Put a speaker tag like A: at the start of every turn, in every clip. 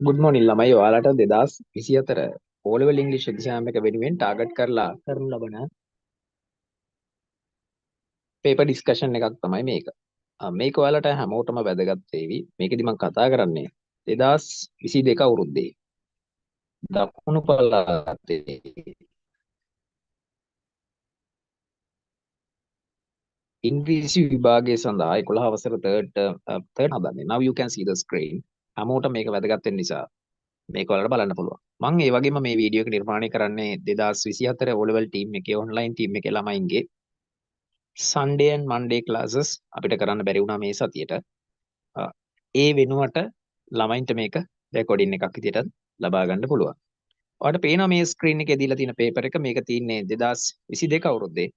A: Good මෝනින් ළමයි ඔයාලට 2024 O level English exam එක වෙනුවෙන් ටාගට් කරලා කරනු ලබන paper discussion එකක් තමයි මේක. මේක ඔයාලට හැමෝටම වැදගත් වේවි. මේකෙදි මම කතා කරන්නේ 2022 අවුරුද්දේ දකුණු පළාතේ ඉංග්‍රීසි විභාගය සඳහා 11 වසර third හදන්නේ. Now you can see the screen. හැමෝටම මේක වැදගත් වෙන නිසා මේක ඔයාලට බලන්න පුළුවන්. මම ඒ වගේම මේ වීඩියෝ එක නිර්මාණය කරන්නේ 2024 O level team එකේ online team එකේ ළමයින්ගේ Sunday and Monday classes අපිට කරන්න බැරි වුණා මේ සතියේට. ඒ වෙනුවට ළමයින්ට මේක රෙකෝඩින් එකක් විදිහට ලබා ගන්න පුළුවන්. ඔයාලට පේනවා මේ ස්ක්‍රීන් එකේ දීලා තියෙන පේපර් එක. මේක තියෙන්නේ 2022 අවුරුද්දේ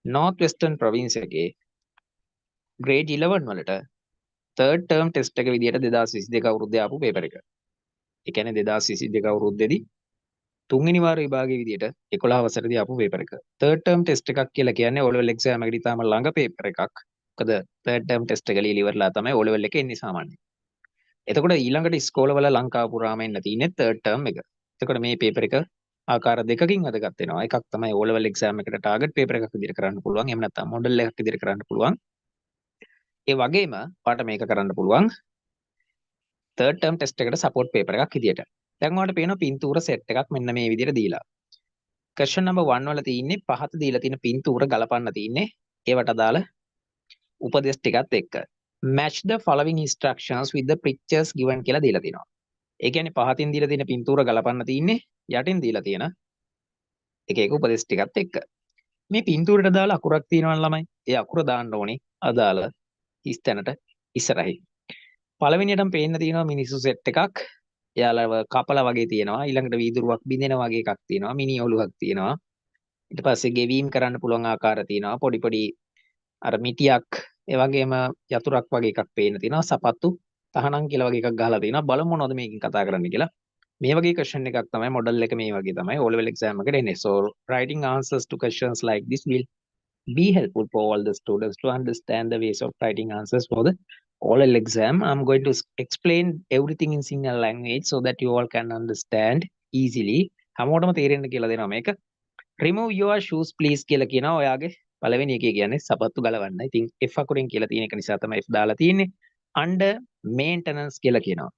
A: North Western Province එකේ grade 11 වලට third term test එක විදිහට 2022 අවුරුද්දේ ආපු පේපර් එක. ඒ කියන්නේ 2022 අවුරුද්දේදී තුන්වෙනි වාර විභාගයේ විදිහට 11 වසරේදී ආපු පේපර් එක. third term test එකක් කියලා කියන්නේ O level exam එකේදී තාම ළඟ පේපර් එකක්. මොකද third term test එක ලියලා ඉවරලා තමයි O level එක එන්නේ සාමාන්‍යයෙන්. එතකොට ඊළඟට ඉස්කෝලවල ලංකාව පුරාම එන්න තියෙන්නේ third term එක. එතකොට මේ පේපර් එක ආකාර දෙකකින් වැදගත් වෙනවා. එකක් තමයි O level exam එකට ටාගට් පේපර් එකක් විදිහට කරන්න පුළුවන්. එහෙම නැත්නම් මොඩල් එකක් විදිහට කරන්න පුළුවන්. ඒ වගේම ඔයාලට මේක කරන්න පුළුවන් third term test එකට support paper එකක් විදියට. දැන් ඔයාලට පේනවා පින්තූර set එකක් මෙන්න මේ විදියට දීලා. question number 1 වල තියෙන්නේ පහත දීලා තියෙන පින්තූර ගලපන්න තියෙන්නේ ඒවට අදාළ උපදේශ ටිකත් එක්ක. match the following instructions with the pictures given කියලා දීලා තියෙනවා. ඒ කියන්නේ පහතින් දීලා තියෙන පින්තූර ගලපන්න තියෙන්නේ යටින් දීලා තියෙන එක එක උපදේශ ටිකත් එක්ක. මේ පින්තූරයට දාලා අකුරක් තියෙනවා ළමයි. ඒ අකුර දාන්න ඕනේ අදාළ හිස් තැනට ඉස්සරහින්. පළවෙනියටම පේන්න තියෙනවා මිනිස්සු සෙට් එකක්. එයාලව කපලා වගේ තියෙනවා. ඊළඟට වීදුරුවක් බින්දෙන වගේ එකක් තියෙනවා. මිනි ඔලුවක් තියෙනවා. ඊට පස්සේ ගෙවීම් කරන්න පුළුවන් ආකාර තියෙනවා. පොඩි පොඩි අර මිටියක් ඒ වගේම යතුරක් වගේ එකක් පේන්න තියෙනවා. සපත්තු තහනම් කියලා වගේ එකක් ගහලා තියෙනවා. බලමු මොනවද මේකෙන් කතා කරන්න කියලා. මේ වගේ question එකක් තමයි මොඩල් එක මේ වගේ තමයි O level exam එකට එන්නේ. So writing answers to questions like this will be helpful for all the students to understand the ways of writing answers for the O-level exam. I'm going to explain everything in Sinhala language so that you all can understand easily. හැමෝටම තේරෙන්න කියලා දෙනවා මේක. Remove your shoes please කියලා කියනවා. ඔයාගේ පළවෙනි එකේ කියන්නේ සපත්තු ගලවන්න. ඉතින් F අකුරෙන් කියලා තියෙන එක නිසා තමයි F දාලා තියෙන්නේ. Under maintenance කියලා කියනවා.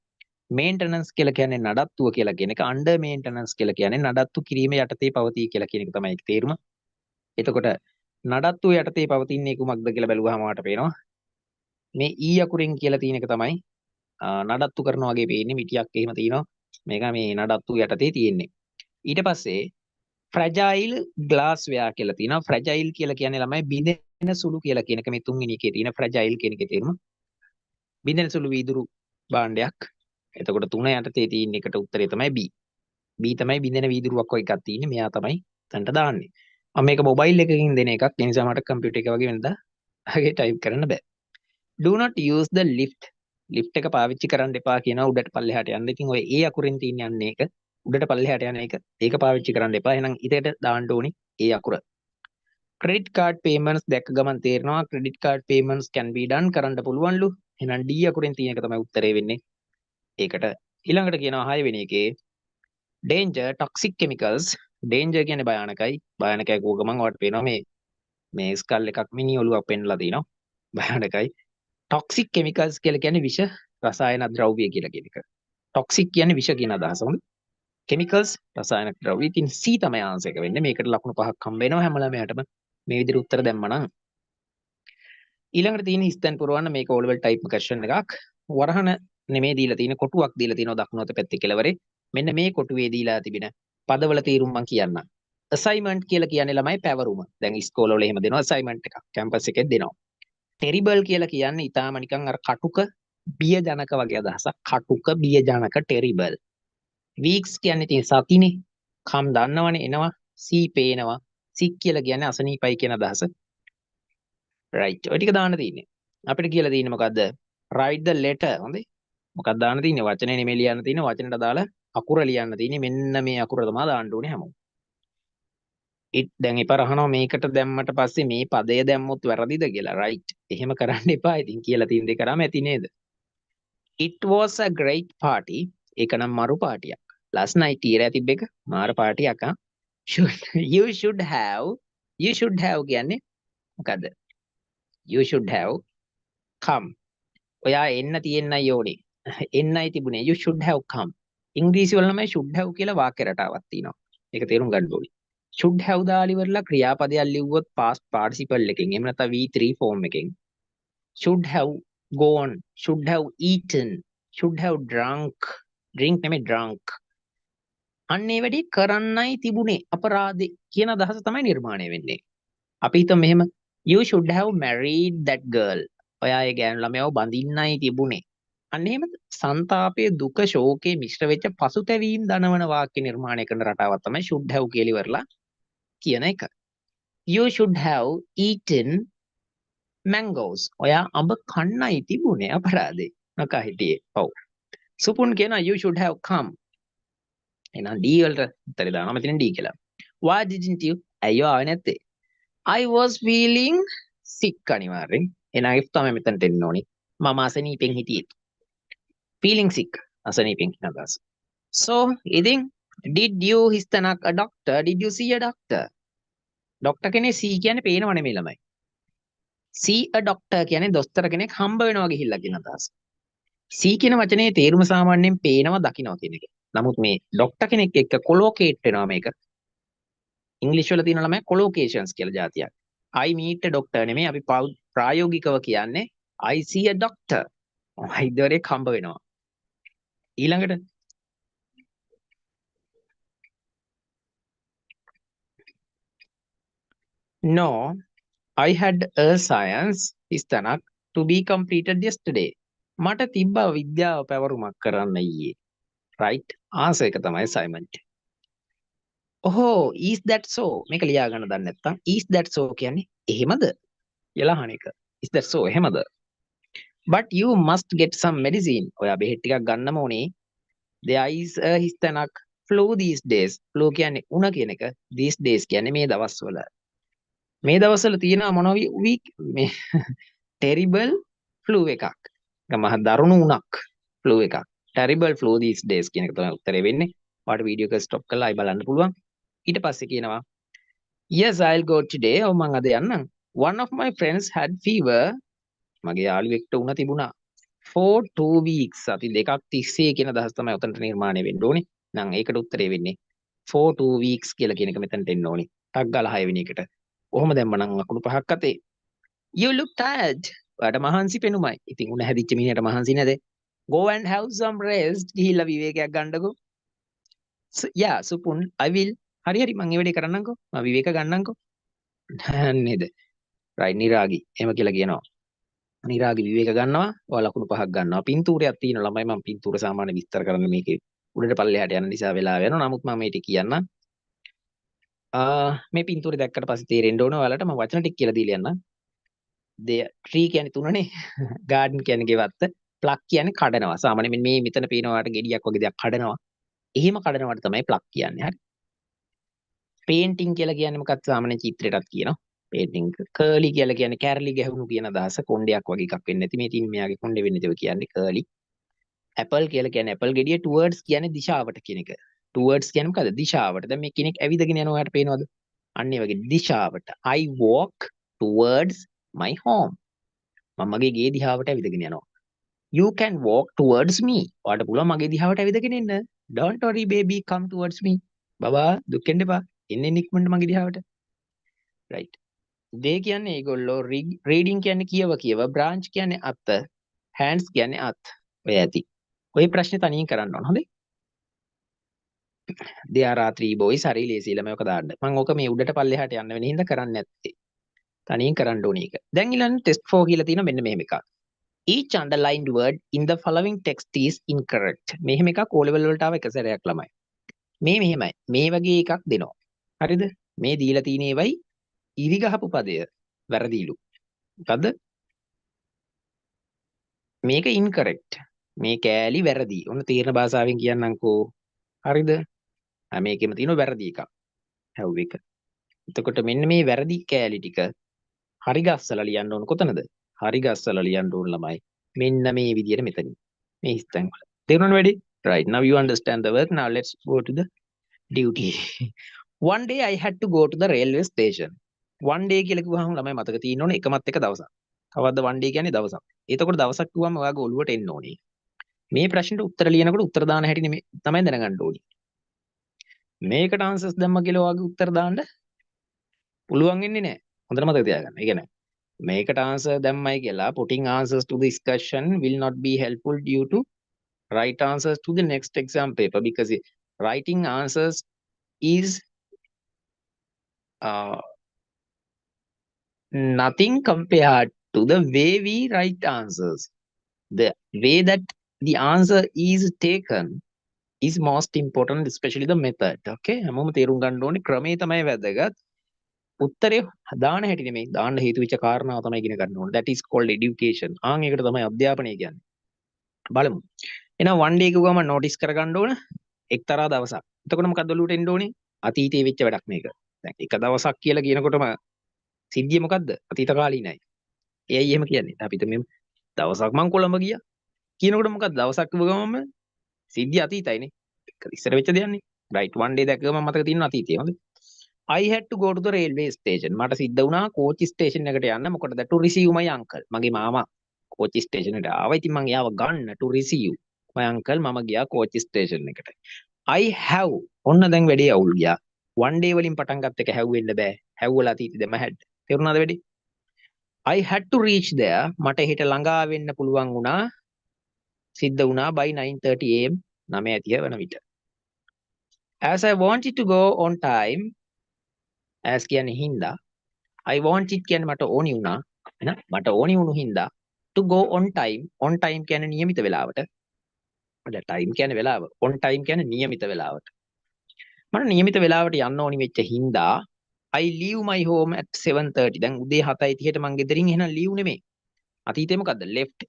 A: Maintenance කියලා කියන්නේ නඩත්තුව කියලා කියන එක. Under maintenance කියලා කියන්නේ නඩත්තු කිරීම යටතේ පවතී කියලා කියන එක තමයි ඒක තේරුම. එතකොට නඩත්තු යටතේ පවතින්නේ කුමක්ද කියලා බැලුවාම වාට පේනවා මේ ඊ අකුරෙන් කියලා තියෙන එක තමයි නඩත්තු කරනවා වගේ පේන්නේ. මිටියක් එහෙම තියෙනවා. මේක මේ නඩත්තු යටතේ තියෙන්නේ. ඊට පස්සේ fragile glassware කියලා තියෙනවා. fragile කියලා කියන්නේ ළමයි බිඳෙන සුළු කියලා කියන එක මේ තුන්වෙනි එකේ තියෙන fragile කියන එකේ තේරුම. බිඳෙන සුළු වීදුරු භාණ්ඩයක්. එතකොට තුන යටතේ තියෙන එකට උත්තරේ තමයි B. B තමයි බිඳෙන වීදුරුවක් වගේ එකක් තියෙන්නේ. මෙයා තමයි තන්ට දාන්නේ. මම මේක මොබයිල් එකකින් දෙන එකක්. ඒ නිසා මට කම්පියුටර් එක වගේ වෙනදා හගේ ටයිප් කරන්න බෑ. Do not use the lift. lift එක පාවිච්චි කරන්න එපා කියනවා උඩට පල්ලෙහාට යන්න. ඉතින් ඔය ඒ අකුරෙන් තියෙන යන්නේ එක උඩට පල්ලෙහාට යන එක. ඒක පාවිච්චි කරන්න එපා. එහෙනම් ඉතේට දාන්න ඕනි ඒ අකුර. credit card payments දැක්ක ගමන් තේරෙනවා credit card payments can be done කරන්න පුළුවන්ලු. එහෙනම් D අකුරෙන් තියෙන එක තමයි උත්තරේ වෙන්නේ. ඒකට ඊළඟට කියනවා 6 වෙනි එකේ danger toxic chemicals. danger කියන්නේ භයානකයි. භයානකයි කෝ ගමන් ඔයාලට පේනවා මේ ස්කල් එකක් මිනි ඔලුවක් පෙන්ලා තිනවා. භයානකයි. toxic chemicals කියලා කියන්නේ විෂ රසායන ද්‍රව්‍ය කියලා කියන එක. toxic කියන්නේ විෂ කියන අදහස. හොඳ. chemicals රසායන ද්‍රව්‍ය. ඉතින් C තමයි ආන්සර් එක වෙන්නේ. මේකට ලකුණු 5ක් හම්බ වෙනවා හැම ළමයාටම. මේ විදිහට උත්තර දැම්මනම් ඊළඟට තියෙන හිස්තැන් පුරවන්න මේක O level type question එකක්. වරහන නෙමේ දීලා තියෙන කොටුවක් දීලා තියෙනවා දකුණු අත පැත්තේ කෙළවරේ. මෙන්න මේ කොටුවේ දීලා තිබෙන පදවල තේරුම් මම කියන්නම්. assignment කියලා කියන්නේ ළමයි පැවරුම. දැන් ඉස්කෝලවල එහෙම දෙනවා assignment එකක්. කැම්පස් එකේ දෙනවා. terrible කියලා කියන්නේ ඊටාම නිකන් අර කටුක බියජනක වගේ අදහසක්. කටුක බියජනක terrible. weeks කියන්නේ තියෙන සතිනේ. කම් දන්නවනේ එනවා. see පේනවා. sick කියලා කියන්නේ අසනීපයි කියන අදහස. right. ඔය ටික දාන්න තියෙන්නේ. අපිට කියලා තියෙන්නේ මොකද්ද? write the letter. හොඳේ. මොකක්ද දාන්න තියෙන්නේ? වචනේ නෙමෙයි ලියන්න තියෙන්නේ. වචනෙට දාලා අකුර ලියන්න තියෙන්නේ. මෙන්න මේ අකුර තමයි දාන්න ඕනේ හැමෝම. දැන් එපා අහනවා මේකට දැම්මට පස්සේ මේ පදය දැම්මොත් වැරදිද කියලා. right. එහෙම කරන්න එපා. ඉතින් කියලා තියෙන දේ කරාම ඇති නේද? It was a great party. ඒක නම් මරු පාටියක්. Last night ඊරා තිබ්බ එක මාර පාටියක් ආ. Should you should have කියන්නේ මොකද්ද? You should have come. ඔයා එන්න තියෙන්නයි ඕනේ. එන්නයි තිබුණේ. You should have come. ඉංග්‍රීසි වල නම් should have කියලා වාක්‍ය රටාවක් තියෙනවා. ඒක තේරුම් ගන්න ඕනේ. should have දාලා ඉවරලා ක්‍රියාපදයක් ලිව්වොත් past participle එකෙන් එහෙම නැත්නම් V3 form එකෙන් should have gone, should have eaten, should have drunk. Drink නෙමෙයි drunk. අන්න ඒ වැඩි කරන්නයි තිබුණේ අපරාධේ කියන අදහස තමයි නිර්මාණය වෙන්නේ. අපි හිතමු මෙහෙම you should have married that girl. ඔයා ඒ ගෑනු ළමයාව බඳින්නයි තිබුණේ. අන්න එහෙම සංතාපයේ දුක ශෝකයේ මිශ්‍ර වෙච්ච පසුතැවීම් දනවන වාක්‍ය නිර්මාණය කරන රටාවක් තමයි should have කියලා ඉවරලා කියන එක. You should have eaten mangoes. ඔයා අඹ කන්නයි තිබුණේ අපරාධේ. නකා හිටියේ. ඔව්. සුපුන් කියනවා you should have come. එහෙනම් D වලට උත්තරේ දානවා මෙතන D කියලා. Why didn't you? අයියෝ ආවේ නැත්තේ. I was feeling sick අනිවාර්යෙන්. එහෙනම් if තමයි මෙතනට එන්න ඕනේ. මම අසනීපෙන් හිටියේ. Feeling sick. අසනීපෙන් කියන අදහස. So, ඉතින් did you හිස්තනක් a doctor? Did you see a doctor? Doctor කෙනේ see කියන්නේ පේනව නෙමෙයි ළමයි. See a doctor කියන්නේ දොස්තර කෙනෙක් හම්බ වෙනවා ගිහිල්ලා කියන අදහස. see කියන වචනේ තේරුම සාමාන්‍යයෙන් පේනවා දකින්නවා කියන එක. නමුත් මේ ડોක්ටර් කෙනෙක් එක්ක කොලොකේට් වෙනවා මේක. ඉංග්‍රීසි වල තියෙන ළමයි කොලොකේෂන්ස් කියලා જાතියක්. I meet a doctor නෙමෙයි අපි ප්‍රායෝගිකව කියන්නේ I see a doctor. වෛද්‍යවරයෙක් හම්බ වෙනවා. ඊළඟට No, I had a science ඉස්තනක් to be completed yesterday. මට තිබ්බා විද්‍යාව පැවරුමක් කරන්න ඊයේ. Right? ආන්සර් එක තමයි assignment. Oh, is that so? මේක ලියා ගන්න දන්නේ නැත්නම් is that so කියන්නේ එහෙමද? කියලා අහන එක. Is that so? එහෙමද? But you must get some medicine. ඔයා බෙහෙත් ටිකක් ගන්නම ඕනේ. There is a හිස්තනක් flu these days. Flu කියන්නේ උණ කියන එක. These days කියන්නේ මේ දවස්වල. මේ දවස්වල තියෙනවා මොනවා මේ terrible flu එකක්. මහ දරුණු උණක් flu එකක්. terrible flu these days කියන එක තමයි උත්තරේ වෙන්නේ. ඔයාලට වීඩියෝ එක ස්ටොප් කරලා ආයි බලන්න පුළුවන්. ඊට පස්සේ කියනවා yes I'll go today. ඔව් මං අද යන්නම්. One of my friends had fever. මගේ යාළුවෙක්ට උණ තිබුණා. For 2 weeks. අපි දෙකක් තිස්සේ කියන අදහස තමයි උතනට නිර්මාණය වෙන්න ඕනේ. නම් ඒකට උත්තරේ වෙන්නේ for 2 weeks කියලා කියන එක මෙතනට එන්න ඕනේ. ටක් ගාලා 6 වෙනි එකට. කොහොම දැම්මනම් අකුණු පහක් අතේ. You look tired. ඔයාට මහන්සි පෙනුමයි. ඉතින් උණ හැදිච්ච මිනිහට මහන්සි නැද? Go and have some rest. ගිහිල්ලා විවේකයක් ගන්නකෝ. Yeah, Supun I will. හරි හරි මම ඒ වැඩේ කරන්නම්කෝ. මම විවේක ගන්නම්කෝ. නේද? right නිරාගී. එහෙම කියලා කියනවා. නිරාගී විවේක ගන්නවා. ඔයාලා ලකුණු පහක් ගන්නවා. පින්තූරයක් තියෙනවා ළමයි මම පින්තූර සාමාන්‍ය විස්තර කරන්න මේකේ උඩට පල්ලෙහාට යන නිසා වෙලා වෙනවා. නමුත් මම මේක කියන්නම්. මේ පින්තූරේ දැක්කට පස්සේ තේරෙන්න ඕන ඔයාලට මම වචන ටික කියලා දීලා යන්නම්. tree කියන්නේ තුනනේ. garden කියන්නේ ගෙවත්ත. pluck කියන්නේ කඩනවා. සාමාන්‍යයෙන් මේ මෙතන පේනවා ඔයාලට ගෙඩියක් වගේ දෙයක් කඩනවා. එහෙම කඩනවට තමයි pluck කියන්නේ. හරි. painting කියලා කියන්නේ මොකක්ද සාමාන්‍ය චිත්‍රයටත් කියනවා. painting curly කියලා කියන්නේ කැරලි ගැහුණු කියන අදහස කොණ්ඩයක් වගේ එකක් වෙන්නේ නැති මේ තින් මෙයාගේ කොණ්ඩේ වෙන්නේ ඒක කියන්නේ curly. apple කියලා කියන්නේ apple ගෙඩිය towards කියන්නේ දිශාවට කියන එක. towards කියන්නේ මොකද්ද? දිශාවට. දැන් මේ කෙනෙක් ඇවිදගෙන යනවා ඔයාලට පේනවද? අන්න ඒ වගේ දිශාවට. I walk towards my home. මම මගේ ගේ දිහාවට ඇවිදගෙන යනවා. You can walk towards me. ඔයාලට පුළුවන් මගේ දිහාවට ඇවිදගෙන එන්න. Don't worry baby, come towards me. බබා දුක් වෙන්න එපා. එන්නේ ඉක්මනට මගේ දිහාවට. right. they කියන්නේ ඒගොල්ලෝ reading කියන්නේ කියව branch කියන්නේ අත hands කියන්නේ අත් ඔය ඇති ඔය ප්‍රශ්නේ තනියෙන් කරන්න ඕන හොඳේ there are three boys හරි ලේසි ළමයි ඔක දාන්න මම ඕක මේ උඩට පල්ලෙහාට යන්න වෙන හින්දා කරන්නේ නැත්තේ තනියෙන් කරන්න ඕනේ ඒක දැන් ඊළඟ test 4 කියලා තියෙනවා මෙන්න මෙහෙම එකක් each underlined word in the following text is incorrect මෙහෙම එකක් O level වලට ආව එක සැරයක් ළමයි මේ මෙහෙමයි මේ වගේ එකක් දෙනවා හරිද මේ දීලා තියෙන ඒවයි ඉරි ගහපු පදය වැරදිලු. මොකද්ද? මේක incorrect. මේ කෑලි වැරදි. ඔන්න තීරණ භාෂාවෙන් කියන්නම්කෝ. හරිද? මේකෙම තියෙන වැරදි එකක්. හැව් එක. එතකොට මෙන්න මේ වැරදි කෑලි ටික හරි ගස්සලා ලියන්න ඕන කොතනද? හරි ගස්සලා ලියන්න ඕන ළමයි. මෙන්න මේ විදියට මෙතනින්. මේ හිස්තැන් වල. තේරුණාද වැඩි? Right. Now you understand the work. Now let's go to the duty. One day I had to go to the railway station. One day කියලා කිව්වහම ළමයි මතක තියෙන්න ඕනේ එකමත් එක දවසක්. කවද්ද one day කියන්නේ දවසක්. එතකොට දවසක් කිව්වම ඔයාගේ ඔළුවට එන්න ඕනේ. මේ ප්‍රශ්නෙට උත්තර ලියනකොට උත්තර දාන හැටි නෙමෙයි තමයි දැනගන්න ඕනේ. මේකට answers දැම්ම කියලා ඔයාගේ උත්තර දාන්න පුළුවන් වෙන්නේ නැහැ. හොඳට මතක තියාගන්න. ඒ කියන්නේ මේකට answer දැම්මයි කියලා putting answers to the discussion will not be helpful due to write answers to the next exam paper because writing answers is uh, nothing compared to the way we write answers. The way that the answer is taken is most important, especially the method. Okay, හැමෝම තේරුම් ගන්න ඕනේ ක්‍රමේ තමයි වැදගත්. උත්තරේ දාන හැටි නෙමෙයි දාන්න හේතු වෙච්ච කාරණාව තමයි ඉගෙන ගන්න ඕනේ. That is called education. ඒකට තමයි අධ්‍යාපනය කියන්නේ. බලමු. එහෙනම් one day කිව්වම notice කරගන්න ඕන එක්තරා දවසක්. එතකොට මොකක්ද ඔලුවට එන්න ඕනේ? අතීතයේ වෙච්ච වැඩක් මේක. දැන් එක දවසක් කියලා කියනකොටම සිද්ධිය මොකද්ද? අතීත කාලීනයි. එයයි එහෙම කියන්නේ. අපිට මේ දවසක් මං කොළඹ ගියා. කියනකොට මොකක්ද? දවසක් කිව්ව ගමන්ම සිද්ධිය අතීතයිනේ. ඉස්සර වෙච්ච දෙයක්නේ. right one day දැක්කම මතක තියෙන අතීතය. හොඳයි. I had to go to the railway station. මට සිද්ධ වුණා කෝච් ස්ටේෂන් එකට යන්න. මොකටද? to receive my uncle. මගේ මාමා කෝච් ස්ටේෂන් එකට ආවා. ඉතින් මං එයාව ගන්න to receive my uncle. මම ගියා කෝච් ස්ටේෂන් එකට. I have ඔන්න දැන් වැඩේ අවුල් ගියා. one day වලින් පටන් ගත්ත එක have වෙන්න බෑ. have වල අතීතෙ දෙම had. තේරුණාද වැඩේ? I had to reach there. මට හෙට ළඟා වෙන්න පුළුවන් වුණා. සිද්ධ වුණා by 9:30 am 9:30 වන විට. As I wanted to go on time, as කියන්නේ හින්දා I wanted කියන්නේ මට ඕනි වුණා එහෙනම් මට ඕනි වුණු හින්දා to go on time කියන්නේ નિયમિત වෙලාවට අද time කියන්නේ වෙලාව on time කියන්නේ નિયમિત වෙලාවට මට નિયમિત වෙලාවට යන්න ඕනි වෙච්ච හින්දා I leave my home at 7:30 දැන් උදේ 7:30ට මං ගෙදරින් එහෙනම් leave නෙමෙයි අතීතේ මොකද්ද left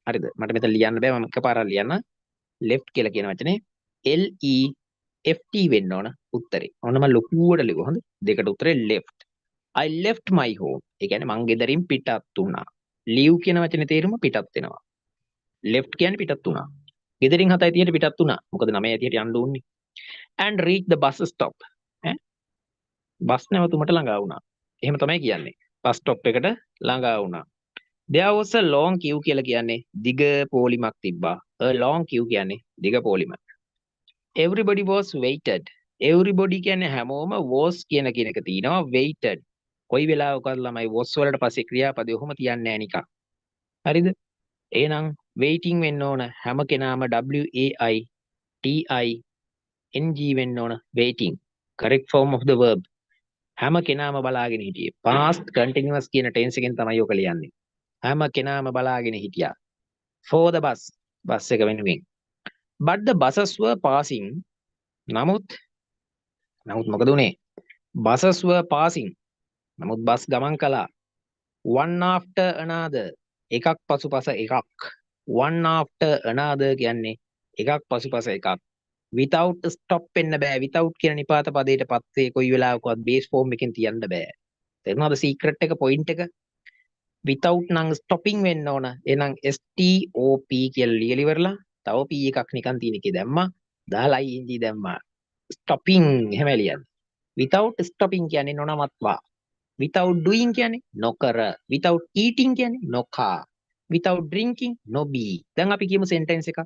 A: හරිද මට මෙතන ලියන්න බෑ මම එකපාරක් ලියන්න left කියලා කියන වචනේ L E F T වෙන්න ඕන උත්තරේ ඔන්න මම ලොකුවට ලියුවා හොඳ දෙකට උත්තරේ left I left my home. ඒ කියන්නේ මං ගෙදරින් පිටත් වුණා. leave කියන වචනේ තේරුම පිටත් වෙනවා. left කියන්නේ පිටත් වුණා. ගෙදරින් 7:30ට පිටත් වුණා. මොකද 9:30ට යන්න ඕනේ. and reach the bus stop. Bus නැවතුමට ළඟා වුණා. එහෙම තමයි කියන්නේ. බස් ස්ටොප් එකට ළඟා වුණා. There was a long queue කියලා කියන්නේ දිග පෝලිමක් තිබ්බා. a long queue කියන්නේ දිග පෝලිම. Everybody was waited. Everybody කියන්නේ හැමෝම was කියන එක තියෙනවා waited. කොයි වෙලාවකද ළමයි was වලට පස්සේ ක්‍රියාපදේ ඔහොම තියන්නේ නැහැ නිකන්. හරිද? එහෙනම් waiting වෙන්න ඕන හැම කෙනාම W A I T I N G වෙන්න ඕන waiting. correct form of the verb. හැම කෙනාම බලාගෙන හිටියේ. past continuous කියන tense එකෙන් තමයි ඔක ලියන්නේ. හැම කෙනාම බලාගෙන හිටියා. for the bus. බස් එක වෙනුවෙන්. but the buses were passing. නමුත් මොකද උනේ? buses were passing. නමුත් බස් ගමන් කළා. one after another. එකක් පසුපස එකක්. one after another කියන්නේ එකක් පසුපස එකක්. without stop වෙන්න බෑ. without කියන නිපාත පදයට පස්සේ කොයි වෙලාවකවත් base form එකෙන් තියන්න බෑ. තේරුණාද secret එක point එක? without නම් stopping වෙන්න ඕන. එහෙනම් STOP කියලා ලියලා ඉවරලා තව P එකක් නිකන් තියෙන එකේ දැම්මා. දාලා ING දැම්මා. stopping එහෙම ලියන්න. without stopping කියන්නේ නොනවත්වා. without doing කියන්නේ නොකර. without eating කියන්නේ නොකා. without drinking නොබී. දැන් අපි කියමු sentence එකක්.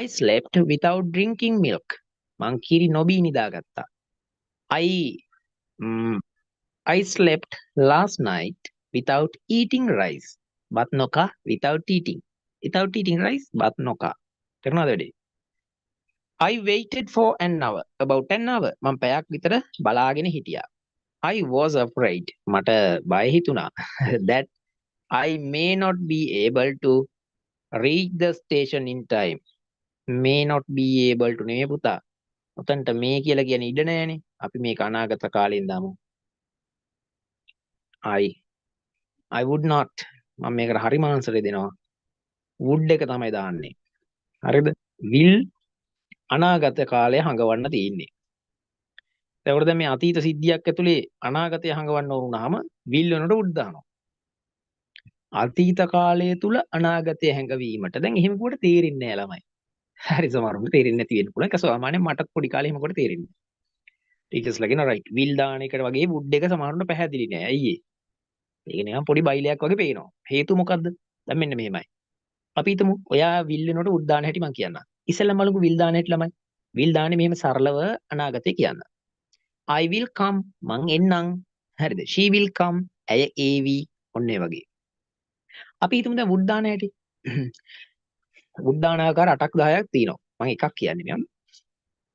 A: I slept without drinking milk. මං කිරි නොබී නිදාගත්තා. I slept last night without eating rice. බත් නොකා without eating. without eating rice බත් නොකා. තේරුණාද වැඩේ? I waited for an hour. about an hour. මං පැයක් විතර බලාගෙන හිටියා. I was afraid. මට බය හිතුණා. that I may not be able to reach the station in time. may not be able to නෙමෙයි පුතා. උතන්ට මේ කියලා කියන්නේ ඉඩ නෑනේ. අපි මේක අනාගත කාලෙන් දාමු. I would not. මම මේකට හරිම ආන්සර් දෙනවා. would එක තමයි දාන්නේ. හරිද? will අනාගත කාලය හඟවන්න තියෙන්නේ. එතකොට දැන් මේ අතීත සිද්ධියක් ඇතුලේ අනාගතය හඟවන්න ඕන වුණාම will වෙනකොට would දානවා. අතීත කාලය තුල අනාගතය හැඟවීමට. දැන් එහෙම කොට තේරෙන්නේ නැහැ ළමයි. හරි සමහරුන්ට තේරෙන්නේ නැති වෙන්න පුළුවන්. ඒක සාමාන්‍යයෙන් මටත් පොඩි කාලේ එහෙම කොට තේරෙන්නේ. ටීචර්ස්ලා කියන රයිට් විල් දාන එකට වගේ වුඩ් එක සමහරුන්ට පැහැදිලි නෑ. ඇයි ඒ? ඒක නිකන් පොඩි බයිලයක් වගේ පේනවා. හේතු මොකද්ද? දැන් මෙන්න මෙහෙමයි. අපි හිතමු ඔයා විල් වෙනකොට උඩ් දාන හැටි මම කියන්නම්. ඉස්සෙල්ලාම බලමු විල් දාන හැටි ළමයි. විල් දාන්නේ මෙහෙම සරලව අනාගතේ කියන්න. I will come මං එන්නම්. හරිද? She will come ඇය ඒවි. ඔන්න ඒ වගේ. අපි හිතමු දැන් වුඩ් දාන හැටි. වුඩ් දාන ආකාර 8ක් 10ක් තියෙනවා. මම එකක් කියන්නේ මෙයන්.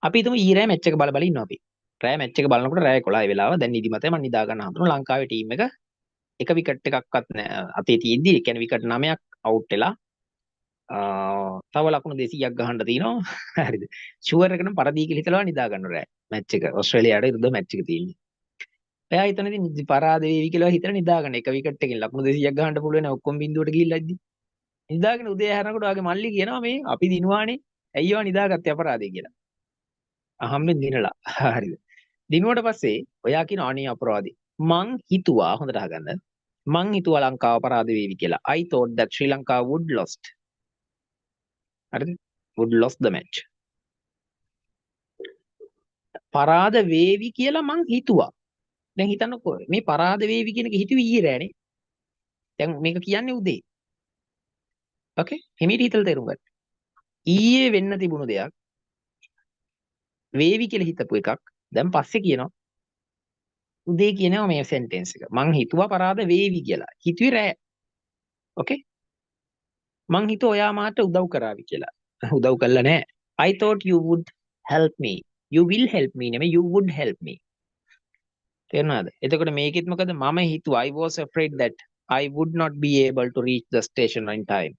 A: අපි හිතමු ඊරෑ මැච් එක බල බල ඉන්නවා අපි. රෑ මැච් එක බලනකොට රෑ 11 වෙලාව දැන් නිදිමතයි මම නිදා ගන්න හදනවා. ලංකාවේ ටීම් එක විකට් එකක්වත් අතේ තියෙද්දි ඒ කියන්නේ විකට් 9ක් අවුට් වෙලා තව ලකුණු 200ක් ගහන්න තියෙනවා. හරිද? ෂුවර් එකටම පරදී කියලා හිතලා නිදා ගන්න රෑ මැච් එක. ඕස්ට්‍රේලියාවට විරුද්ධ මැච් එක තියෙන්නේ. එයා හිතන ඉතින් පරාද වේවි කියලා හිතලා නිදා ගන්න. එක විකට් එකකින් ලකුණු 200ක් ගහන්න පුළුවන් නේ ඔක්කොම බින්දුවට ගිහිල්ලා ඉද්දි. නිදාගෙන උදේ හැරනකොට ආගේ මල්ලි කියනවා මේ අපි දිනුවානේ. ඇයියෝ නිදාගත්තේ අපරාධේ කියලා. අහම්බෙන් දිනලා. හරිද? දිනුවට පස්සේ ඔයා කියන අනේ අපරාධේ. මං හිතුවා හොඳට අහගන්න. මං හිතුවා ලංකාව අපරාධ වේවි කියලා. I thought that Sri Lanka would lost. හරිද? would lost the match. පරාද වේවි කියලා මං හිතුවා. දැන් හිතන්නකෝ මේ පරාද වේවි කියන එක හිතුවේ ඊයේ රෑනේ. දැන් මේක කියන්නේ උදේ. ඕකේ? හිමීට හිතලා තේරුම් ගන්න. ඊයේ වෙන්න තිබුණු දෙයක් වේවි කියලා හිතපු එකක් දැන් පස්සේ කියනවා උදේ කියනවා මේ සෙන්ටෙන්ස් එක. මං හිතුවා පරාද වේවි කියලා. හිතුවේ රෑ. ඕකේ? මං හිතුවා ඔයා මාට උදව් කරાવી කියලා. උදව් කළා නෑ. I thought you would help me. You will help me නෙමෙයි you would help me. තේරුණාද? එතකොට මේකෙත් මොකද මම හිතුවා I was afraid that I would not be able to reach the station on time.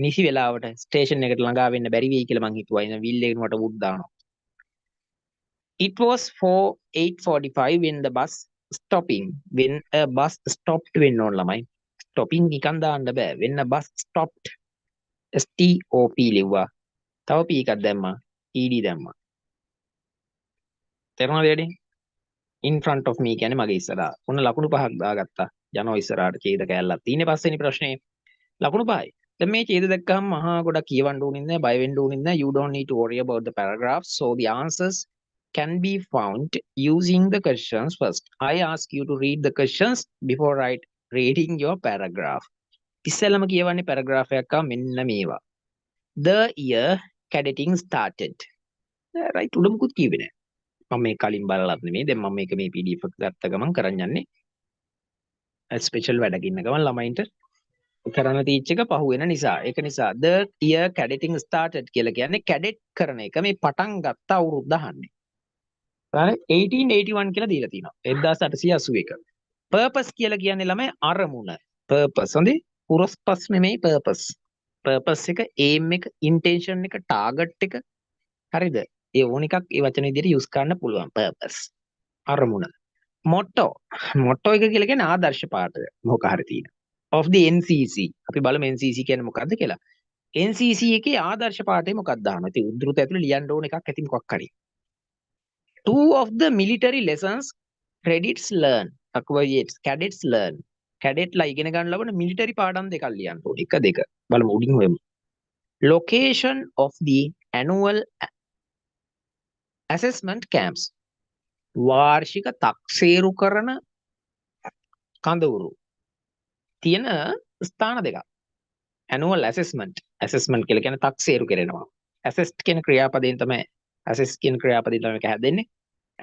A: නිසි වෙලාවට ස්ටේෂන් එකට ළඟා වෙන්න බැරි වෙයි කියලා මං හිතුවා. ඉතින් විල් එකකට මට would දානවා. It was 8:45 when the bus stopping. When a bus stopped වෙන්න ඕන ළමයි. stopping නිකන් දාන්න බෑ. when a bus stopped STOP ලිව්වා. තව P එකක් දැම්මා. ED දැම්මා. තේරුණාද වැඩි? in front of me කියන්නේ මගේ ඉස්සරහා. ඔන්න ලකුණු පහක් දාගත්තා. යනවා ඉස්සරහට ඡේද කැලලක්. තියෙන්නේ පස්වෙනි ප්‍රශ්නේ. ලකුණු පහයි. දැන් මේ ඡේද දැක්කම මහා ගොඩක් කියවන්න ඕනෙත් නැහැ, බය වෙන්න ඕනෙත් නැහැ. You don't need to worry about the paragraphs. So the answers can be found using the questions first. I ask you to read the questions before reading your paragraph. ඉස්සෙල්ලම කියවන්නේ paragraph එකක් මෙන්න මේවා. The year cadetting started. right උඩමුකුත් කියවේ නැහැ. මම මේ කලින් බලලත් නෙමෙයි. දැන් මම මේක මේ PDF එක ගත්ත ගමන් කරන් යන්නේ. ස්පෙෂල් වැඩක ඉන්න ගමන් ළමයින්ට කරන තීච් එක පහුවෙන නිසා. ඒක නිසා the year cadetting started කියලා කියන්නේ කැඩෙට් කරන එක මේ පටන් ගත්ත අවුරුද්ද අහන්නේ. හරි 1881 කියලා දීලා තියෙනවා. 1881. purpose කියලා කියන්නේ ළමයි අරමුණ. purpose හොඳේ පුරස්පස් නෙමෙයි purpose. purpose එක aim එක intention එක target එක හරිද? ඒ ඕන එකක් ඒ වචන විදිහට use කරන්න පුළුවන් purpose. අරමුණ. motto. motto එක කියලා කියන්නේ ආදර්ශ පාඨය. මොකක් හරි තියෙන. of the NCC. අපි බලමු NCC කියන්නේ මොකක්ද කියලා. NCC එකේ ආදර්ශ පාඨය මොකක්ද දානවා. ඉතින් උද්දෘත ඇතුලේ ලියන්න ඕන එකක් ඇති මොකක් හරි. Two of the military lessons credits learn. cadets learn. cadet ලා ඉගෙන ගන්න ලබන military පාඩම් දෙකක් ලියන්න ඕනේ. එක දෙක. බලමු උඩින් හොයමු. Location of the annual assessment camps. වාර්ෂික තක්සේරු කරන කඳවුරු තියෙන ස්ථාන දෙකක්. annual assessment. assessment කියලා කියන්නේ තක්සේරු කරනවා. assessed කියන ක්‍රියාපදයෙන් තමයි assess කියන ක්‍රියාපදයෙන් තමයි මේක හැදෙන්නේ.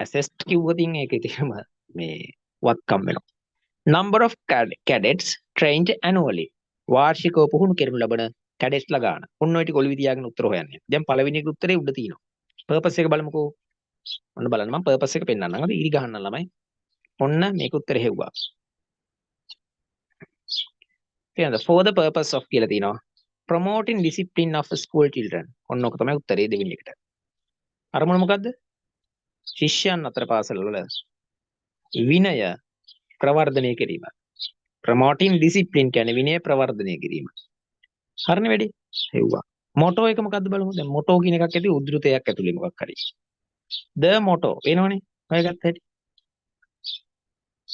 A: assessed කිව්වොත් ඒකේ තියෙම මේ වත්කම් වෙනවා. number of cadets trained annually. වාර්ෂිකව පුහුණු කරනු ලබන cadets ලා ගන්න. ඔන්න ඔය ටික ඔලිවි තියාගෙන උත්තර හොයන්නේ. දැන් පළවෙනි එක උත්තරේ උඩ තියෙනවා. purpose එක බලමුකෝ. ඔන්න බලන්න මම purpose එක පෙන්නන්නම්. අද ඉරි ගහන්න ළමයි. ඔන්න මේක උත්තරේ හෙව්වා. එහෙනම් for the purpose of කියලා තියෙනවා. promoting discipline of school children. ඔන්න ඔක තමයි උත්තරේ දෙවෙනි එකට. අරමුණ මොකද්ද? ශිෂ්‍යයන් අතර පාසල් වල විනය ප්‍රවර්ධනය කිරීම. promoting discipline කියන්නේ විනය ප්‍රවර්ධනය කිරීම. හරිනේ වැඩි? හෙව්වා. motto එක මොකද්ද බලමු. දැන් motto කියන එකක් ඇති උද්ෘතයක් ඇතුලේ මොකක් හරි. the motto වෙනවනේ. ඔය ගත්ත හැටි.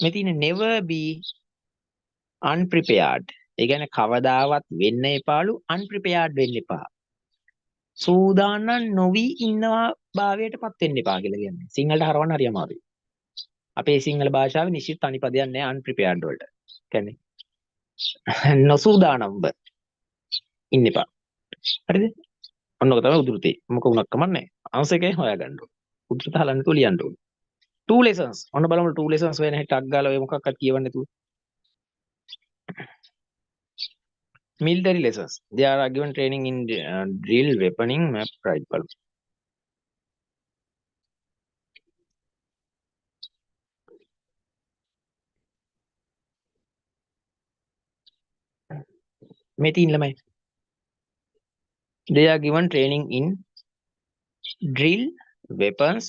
A: මේ තියෙන්නේ never be unprepared. ඒ කියන්නේ කවදාවත් වෙන්න එපාලු unprepared වෙන්න එපා. සූදානම් නොවි ඉන්නවා භාවයටපත් වෙන්න එපා කියලා කියන්නේ. සිංහලට හරවන්න හරි අමාරුයි. අපේ සිංහල භාෂාවේ නිශ්චිත තනිපදයක් නැහැ unprepared වලට. කියන්නේ නොසූදානම්ව ඉන්න එපා. හරිද? ඔන්න ඔක තමයි උද්ෘතේ. මොක වුණත් කමන්නේ. අංශ එකේ හොයාගන්න ඕනේ. උද්ෘත හලන්න තු ලියන්න ඕනේ. two lessons. ඔන්න බලමු two lessons වෙන හැටි ටක් ගාලා ඔය මොකක්වත් කියවන්නේ නැතුව. Military lessons. They are given training in drill, weaponing, map, right bulb. මේ තියෙන ළමයි. They are given training in drill, weapons,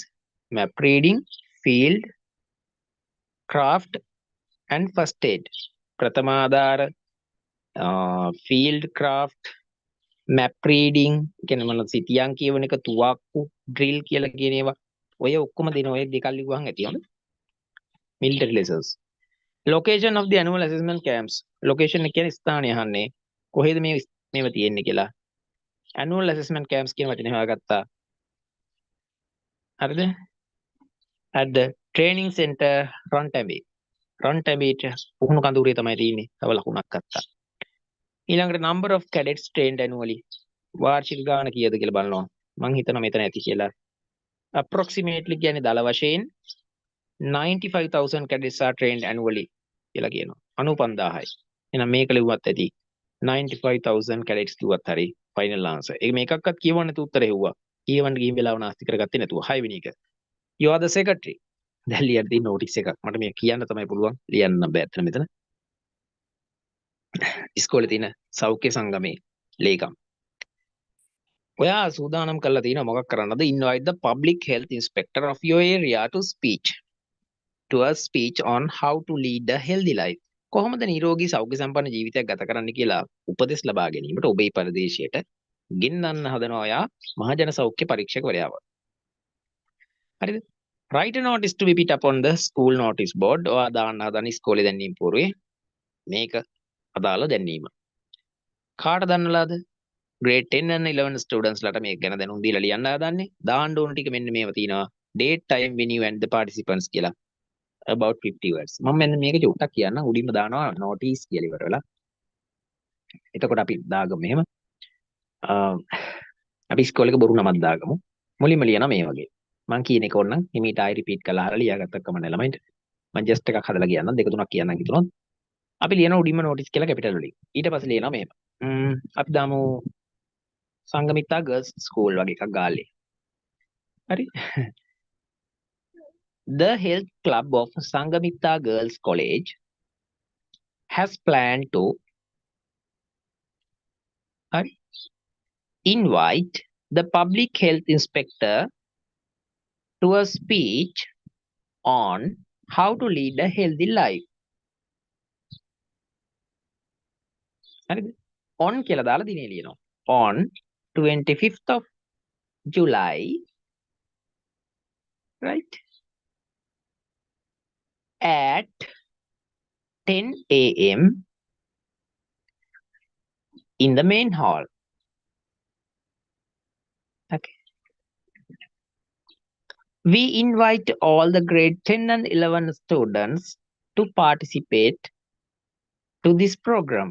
A: map reading, field, craft and first aid. ප්‍රථමාධාර, field craft, map reading, කියන්නේ මොන සිතියන් කියවන එක, තුවක්කු, drill කියලා කියන ඒවා. ඔය ඔක්කොම දෙන ඔය දෙකක් ලිව්වහන් ඇති හොඳ. Military lessons. Location of the annual assessment camps. Location එක කියන්නේ ස්ථානය අහන්නේ. කොහෙද මේව තියෙන්නේ කියලා. Annual assessment camps කියන වචනේ හොයාගත්තා. හරිද? At the training center Rantambi. Rantambi පුහුණු කඳුරේ තමයි තියෙන්නේ. තව ලකුණක් ගත්තා. ඊළඟට number of cadets trained annually. වාර්ෂික ගාණ කීයද කියලා බලනවා. මං හිතනවා මෙතන ඇති කියලා. Approximately කියන්නේ දල වශයෙන් 95,000 cadets are trained annually කියලා කියනවා. 95,000යි. එහෙනම් මේක ලිව්වත් ඇති. 95,000 cadets කිව්වත් හරි final answer. ඒක මේකක්වත් කියවන්න නැතුව උත්තර හෙව්වා. කියවන්න ගිහින් වෙලාව නාස්ති කරගත්තේ නැතුව 6 වෙනි එක. You are the secretary. දැන් ලියන්න තියෙන notice එකක්. මට මේක කියන්න තමයි පුළුවන්. ලියන්න බෑ අතන මෙතන. ඉස්කෝලේ තියෙන සෞඛ්‍ය සංගමේ ලේකම්. ඔයා සූදානම් කරලා තියෙනවා මොකක් කරන්නද? Invite the public health inspector of your area to a speech on how to lead a healthy life. කොහොමද නිරෝගී සෞඛ්‍ය සම්පන්න ජීවිතයක් ගත කරන්න කියලා උපදෙස් ලබා ගැනීමට ඔබේ ප්‍රදේශයට ගෙන්නන්න හදනවා ඔයා මහජන සෞඛ්‍ය පරීක්ෂකවරයාව. හරිද? Write a notice to be put upon the school notice board. ඔයා දාන්න හදන ඉස්කෝලේ දැන්වීම පොරුවේ මේක අදාළ දැන්වීම. කාට දන්නලාද? grade 10 and 11 students ලට මේක ගැන දැනුම් දීලා ලියන්න හදන්නේ. දාන්න ඕන ටික මෙන්න මේව තියෙනවා. Date, time, venue and the participants කියලා. About 50 words. මම මෙන්න මේක චුට්ටක් කියන්න උඩින්ම දානවා notice කියලා ඉවර වෙලා. එතකොට අපි දාගමු මෙහෙම. අපි ඉස්කෝලේ එක බොරු නමක් දාගමු. මුලින්ම ලියනවා මේ වගේ. මම කියන එක ඕනනම් හිමීට ආයි රිපීට් කරලා අහලා ලියාගත්තක් කමන්නේ ළමයින්ට. මම ජස්ට් එකක් හදලා කියන්නම් දෙක තුනක් කියන්නම් හිතුනොත්. අපි ලියන උඩින්ම notice කියලා capital වලින්. ඊට පස්සේ ලියනවා මෙහෙම. අපි දාමු සංගමිත්තා girls school වගේ එකක් ගාල්ලේ. හරි? The health club of Sangamita Girls College has planned to invite the public health inspector to a speech on how to lead a healthy life. හරිද? on කියලා දාලා දිනේ ලියනවා. On 25th of July, right? At 10 a.m. in the main hall. Okay. We invite all the grade 10 and 11 students to participate to this program.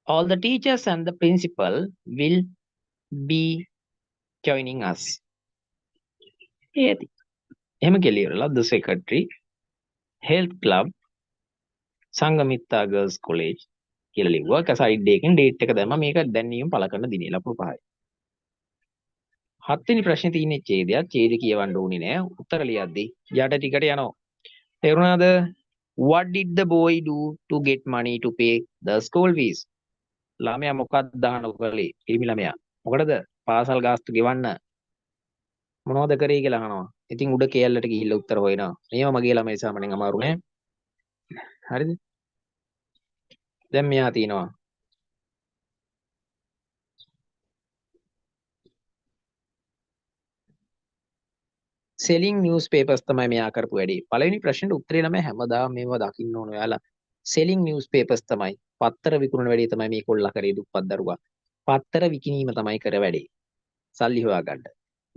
A: All the teachers and the principal will be joining us. එහෙම කියලා the secretary health club Sangamita Girls College කියලා ලිව්වා. එක side එකකින් date එක දැම්මා. මේක දැන්වීම පළ කරන දිනේ ලකුණු 5යි. 7 වෙනි ප්‍රශ්නේ තියෙන්නේ ඡේදයක්. ඡේද කියවන්න ඕනේ නෑ. උත්තර ලියද්දි යට ටිකට යනවා. තේරුණාද? What did the boy do to get money to pay the school fees? ළමයා මොකක්ද දාන උකලේ? හිමි ළමයා. මොකටද? පාසල් ගාස්තු ගෙවන්න. මොනවද කරේ කියලා අහනවා. ඉතින් උඩ කේල්ලට ගිහිල්ලා උත්තර හොයනවා. මේව මගේ ළමයි සාමාන්‍යයෙන් අමාරු නෑ. හරිද? දැන් මෙයා තියනවා. selling newspapers තමයි මෙයා කරපු වැඩේ. පළවෙනි ප්‍රශ්නෙට උත්තරේ ළමයි හැමදාම මේව දකින්න ඕන ඔයාලා. selling newspapers තමයි පත්තර විකුණන වැඩේ තමයි මේ කොල්ලා කරේ දුප්පත් දරුවා. පත්තර විකිණීම තමයි කර වැඩේ. සල්ලි හොයාගන්න.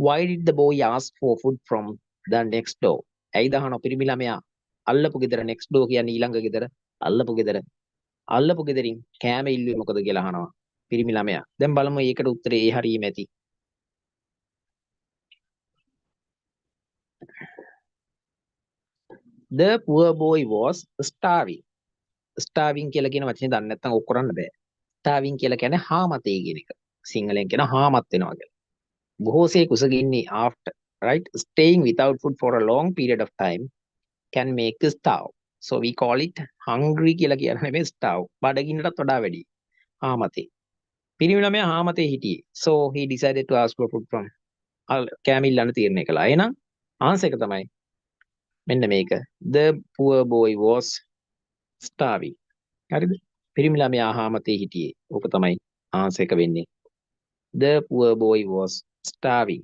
A: Why did the boy ask for food from the next door? ඇයි දහන පිරිමි ළමයා අල්ලපු ගෙදර next door කියන්නේ ඊළඟ ගෙදර අල්ලපු ගෙදර අල්ලපු ගෙදරින් කෑම ඉල්ලුවේ මොකද කියලා අහනවා පිරිමි ළමයා. දැන් බලමු ඒකට උත්තරේ ඒ හරියම ඇති. The poor boy was starving. starving කියලා කියන වචනේ දන්නේ නැත්නම් ඔක් කරන්න බෑ. starving කියලා කියන්නේ හාමතේ කියන එක. සිංහලෙන් කියන හාමත් වෙනවා කියලා. බොහෝසේ කුසගින්නේ after, right? Staying without food for a long period of time can make us starve. So we call it hungry කියලා කියන නෙමෙයි starve. බඩගින්නටත් වඩා වැඩි. හාමතේ. පිරිමි ළමයා හාමතේ හිටියේ. So he decided to ask for food from කෑම ඉල්ලන්න තීරණය කළා. එහෙනම් ආන්සර් එක තමයි මෙන්න මේක. The poor boy was starving. හරිද? පිරිමි ළමයා හාමතේ හිටියේ. ඕක තමයි ආන්සර් එක වෙන්නේ. The poor boy was starving.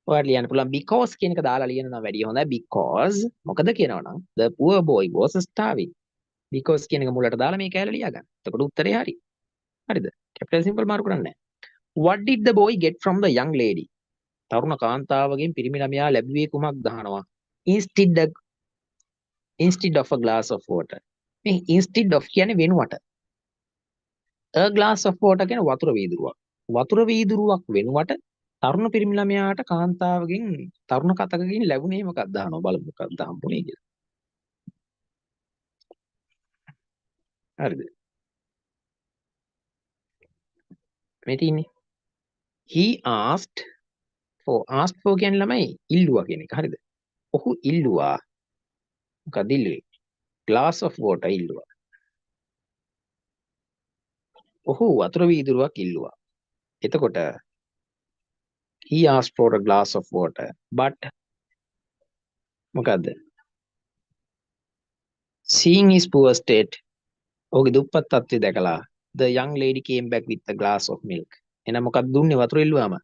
A: ඔයාලට ලියන්න පුළුවන් because කියන එක දාලා ලියන නම් වැඩිය හොඳයි. because මොකද කියනවනම් the poor boy was starving. because කියන එක මුලට දාලා මේ කැලේ ලියා ගන්න. එතකොට උත්තරේ හරි. හරිද? කැපිටල් සිම්පල් මාරු කරන්නේ නැහැ. What did the boy get from the young lady? තරුණ කාන්තාවගෙන් පිරිමි ළමයා ලැබුවේ කුමක්ද අහනවා. instead of a glass of water. මේ instead of කියන්නේ වෙනුවට. a glass of water කියන්නේ වතුර වීදුරුවක්. වතුර වීදුරුවක් වෙනුවට තරුණ පිරිමි ළමයාට කාන්තාවගෙන් තරුණ කතකකින් ලැබුණේ මොකක්ද අහනවා. බලමු මොකක්ද හම්බුනේ කියලා. හරිද? මේ තියෙන්නේ he asked for කියන්නේ ළමයි ඉල්ලුවා කියන එක. හරිද? ඔහු ඉල්ලුවා මොකක්ද ඉල්ලුවේ? glass of water ඉල්ලුවා. ඔහු වතුර වීදුරුවක් ඉල්ලුවා. එතකොට he asked for a glass of water but මොකද්ද? seeing his poor state, ඔහුගේ දුප්පත් තත්ත්වය දැකලා the young lady came back with a glass of milk. එහෙනම් මොකක්ද දුන්නේ වතුර ඉල්ලුවාම?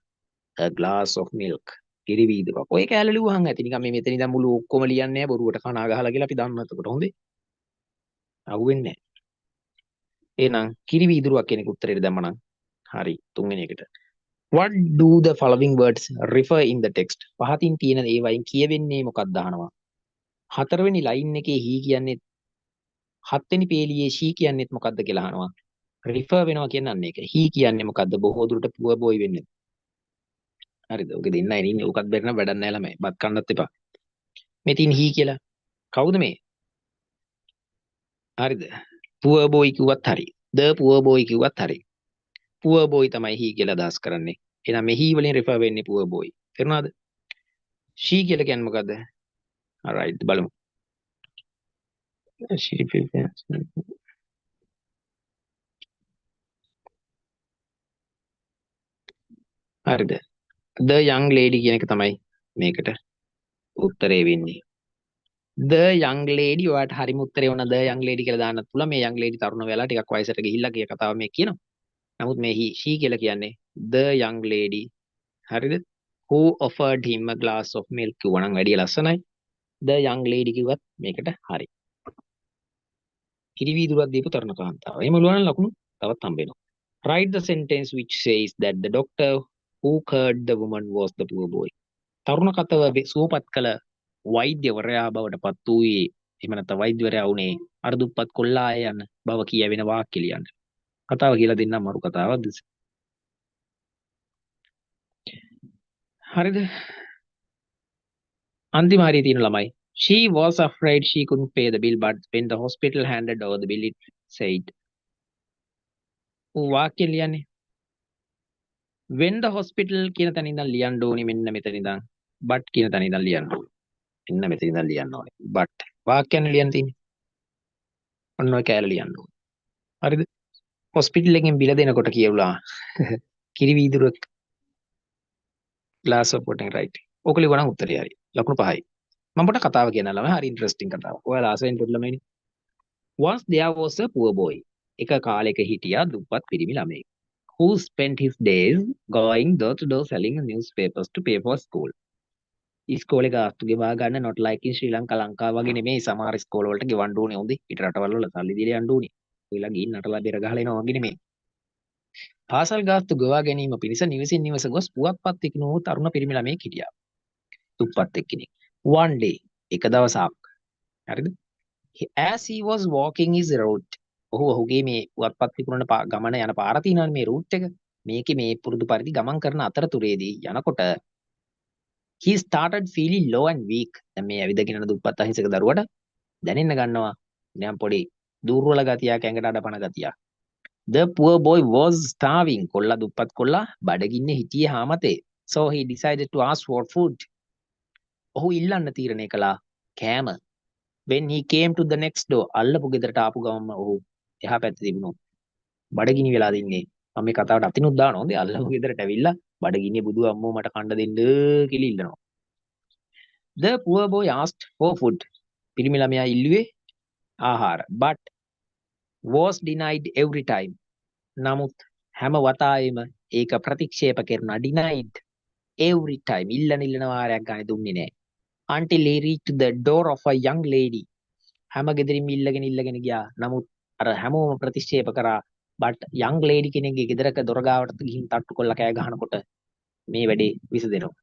A: a glass of milk. කිරි වීදුරුවක්. ඔය කෑල්ල ලිව්වහන් ඇති නිකන් මේ මෙතන ඉඳන් මුළු ඔක්කොම ලියන්නේ නැහැ බොරුවට කනා ගහලා කියලා අපි දන්නවා. එතකොට හොඳේ. අහුවෙන්නේ නැහැ. එහෙනම් කිරි වීදුරුවක් කියන එක උත්තරේට දැම්මනම් හරි තුන්වෙනි එකට. What do the following words refer in the text? පහතින් තියෙන ඒවයින් කියවෙන්නේ මොකක්ද අහනවා. හතරවෙනි ලයින් එකේ he කියන්නේ හත්වෙනි පේලියේ she කියන්නේත් මොකක්ද කියලා අහනවා. refer වෙනවා කියන්නේ ඒක. he කියන්නේ මොකද්ද? බොහෝ දුරට poor boy වෙන්නේ. හරිද? ඔක දෙන්නයි ඉන්නේ. ඔකත් බැරි නම් වැඩක් නැහැ ළමයි. බත් කන්නත් එපා. මේ තියෙන he කියලා. කවුද මේ? හරිද? poor boy කිව්වත් හරි. the poor boy කිව්වත් හරි. poor boy තමයි he කියලා අදහස් කරන්නේ. එහෙනම් මේ he වලින් refer වෙන්නේ poor boy. තේරුණාද? she කියලා කියන්නේ මොකද්ද? alright බලමු. she හරිද? the young lady කියන එක තමයි මේකට උත්තරේ වෙන්නේ. the young lady ඔයාලට හරිම උත්තරේ වුණා the young lady කියලා දාන්නත් පුළුවන්. මේ young lady තරුණ වෙලා ටිකක් වයසට ගිහිල්ලා කිය කතාව මේ කියනවා. නමුත් මේ she කියලා කියන්නේ the young lady. හරිද? who offered him a glass of milk කිව්වා නම් වැඩිය ලස්සනයි. the young lady කිව්වත් මේකට හරි. කිරි වීදුරුවක් දීපු තරුණ කාන්තාව. එහෙම බලුවා නම් ලකුණු තවත් හම්බ වෙනවා. Write the sentence which says that the doctor who cured the woman was the poor boy. තරුණ කතව සුවපත් කළ වෛද්‍යවරයා බවට පත් වූයේ එහෙම නැත්නම් වෛද්‍යවරයා වුණේ අර දුප්පත් කොල්ලා යන බව කියවෙන වාක්‍ය ලියන්න. කතාව කියලා දෙන්නම් මරු කතාවක්. හරිද? අන්තිම හරිය තියෙන ළමයි. She was afraid she couldn't pay the bill but when the hospital handed over the bill it said. වාක්‍ය ලියන්නේ. when the hospital කියන තැන ඉඳන් ලියන්න ඕනේ මෙන්න මෙතන ඉඳන් but කියන තැන ඉඳන් ලියන්න ඕනේ. මෙන්න මෙතන ඉඳන් ලියන්න ඕනේ. but වාක්‍යයන් ලියන්න තියෙන්නේ. ඔන්න ඔය කෑල්ල ලියන්න ඕනේ. හරිද? hospital එකෙන් බිල දෙනකොට කියවලා කිරි වීදුරුවක් glass of water right. ඕක ලියවන උත්තරය හරි. ලකුණු 5යි. මම පොඩ කතාව කියන්න ළමයි. හරි ඉන්ටරෙස්ටිං කතාවක්. ඔයාලා ආසෙන් පොඩි ළමයිනේ. once there was a poor boy. එක කාලයක හිටියා දුප්පත් පිරිමි ළමයෙක්. who spent his days going door to door selling newspapers to pay for school. ඉස්කෝලේ ගාස්තු ගෙවා ගන්න not like in ශ්‍රී ලංකා ලංකාව වගේ නෙමෙයි සමහර ඉස්කෝල වලට ගෙවන්න ඕනේ හොඳේ පිට රටවල් වල සල්ලි දීලා යන්න ඕනේ. ඔයලා ගිහින් නටලා බෙර ගහලා එනවා වගේ නෙමෙයි. පාසල් ගාස්තු ගෙවා ගැනීම පිණිස නිවසින් නිවස ගොස් පුවත්පත් විකිණු වූ තරුණ පිරිමි ළමයෙක් හිටියා. දුප්පත් එක්කෙනෙක්. One day එක දවසක් හරිද? As he was walking his route ඔහුගේ මේ පුවත්පත් විකුණන ගමන යන පාර තියෙනවානේ මේ route එක. මේකේ මේ පුරුදු පරිදි ගමන් කරන අතරතුරේදී යනකොට he started feeling low and weak. දැන් මේ ඇවිදගෙන යන දුප්පත් අහිංසක දරුවට දැනෙන්න ගන්නවා නිකන් පොඩි දුර්වල ගතියක් ඇඟට අඩපණ ගතියක්. The poor boy was starving. කොල්ලා දුප්පත් කොල්ලා බඩගින්නේ හිටියේ හැමතේ. So he decided to ask for food. ඔහු ඉල්ලන්න තීරණය කළා කෑම. When he came to the next door අල්ලපු ගෙදරට ආපු ගමන්ම ඔහු එහා පැත්තේ තිබුණු බඩගිනි වෙලා දින්නේ මම මේ කතාවට අතිනුත් දානවා හොඳේ අල්ලපු ගෙදරට ඇවිල්ලා බඩගින්නේ බුදු අම්මෝ මට කන්න දෙන්න කියලා ඉල්ලනවා. The poor boy asked for food. පිරිමි ළමයා ඉල්ලුවේ ආහාර. But was denied every time. නමුත් හැම වතාවෙම ඒක ප්‍රතික්ෂේප කරනවා. Denied every time. ඉල්ලන වාරයක් ගන්න දුන්නේ නැහැ. Until he reached the door of a young lady. හැම ගෙදරින්ම ඉල්ලගෙන ගියා. නමුත් අර හැමෝම ප්‍රතික්ෂේප කරා. but young lady කෙනෙක්ගේ ගෙදරක දොර ගාවට ගිහින් තට්ටු කරලා කෑ ගහනකොට මේ වැඩේ විසඳෙනවා.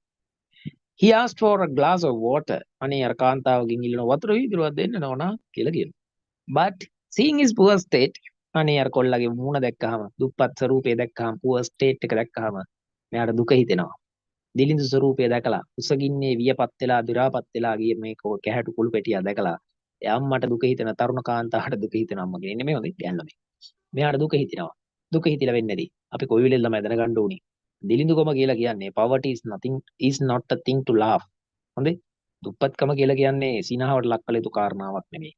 A: He asked for a glass of water. අනේ අර කාන්තාවගෙන් ඉල්ලන වතුර වීදුරුවක් දෙන්න නෝනා කියලා කියනවා. But seeing his poor state අනේ අර කොල්ලගේ මූණ දැක්කහම දුප්පත් ස්වරූපය දැක්කහම poor state එක දැක්කහම මෙයාට දුක හිතෙනවා. දිලිඳු ස්වරූපය දැකලා උසගින්නේ වියපත් වෙලා දුරාපත් වෙලා ගිය මේ කැහැටු කුළු පැටියා දැකලා ඒ අම්මට දුක හිතෙන තරුණ කාන්තාවට දුක හිතෙන අම්මගේ ඉන්නේ මේ හොඳේ යන්න මේ. මෙයාට දුක හිතෙනවා. දුක හිතිලා වෙන්නේ නැති. අපි කොයි වෙලෙද ළමයි දැනගන්න ඕනේ. දිලිඳුකම කියලා කියන්නේ poverty is not a thing to laugh. හොඳේ. දුප්පත්කම කියලා කියන්නේ සිනහවට ලක් කළ යුතු කාරණාවක් නෙමෙයි.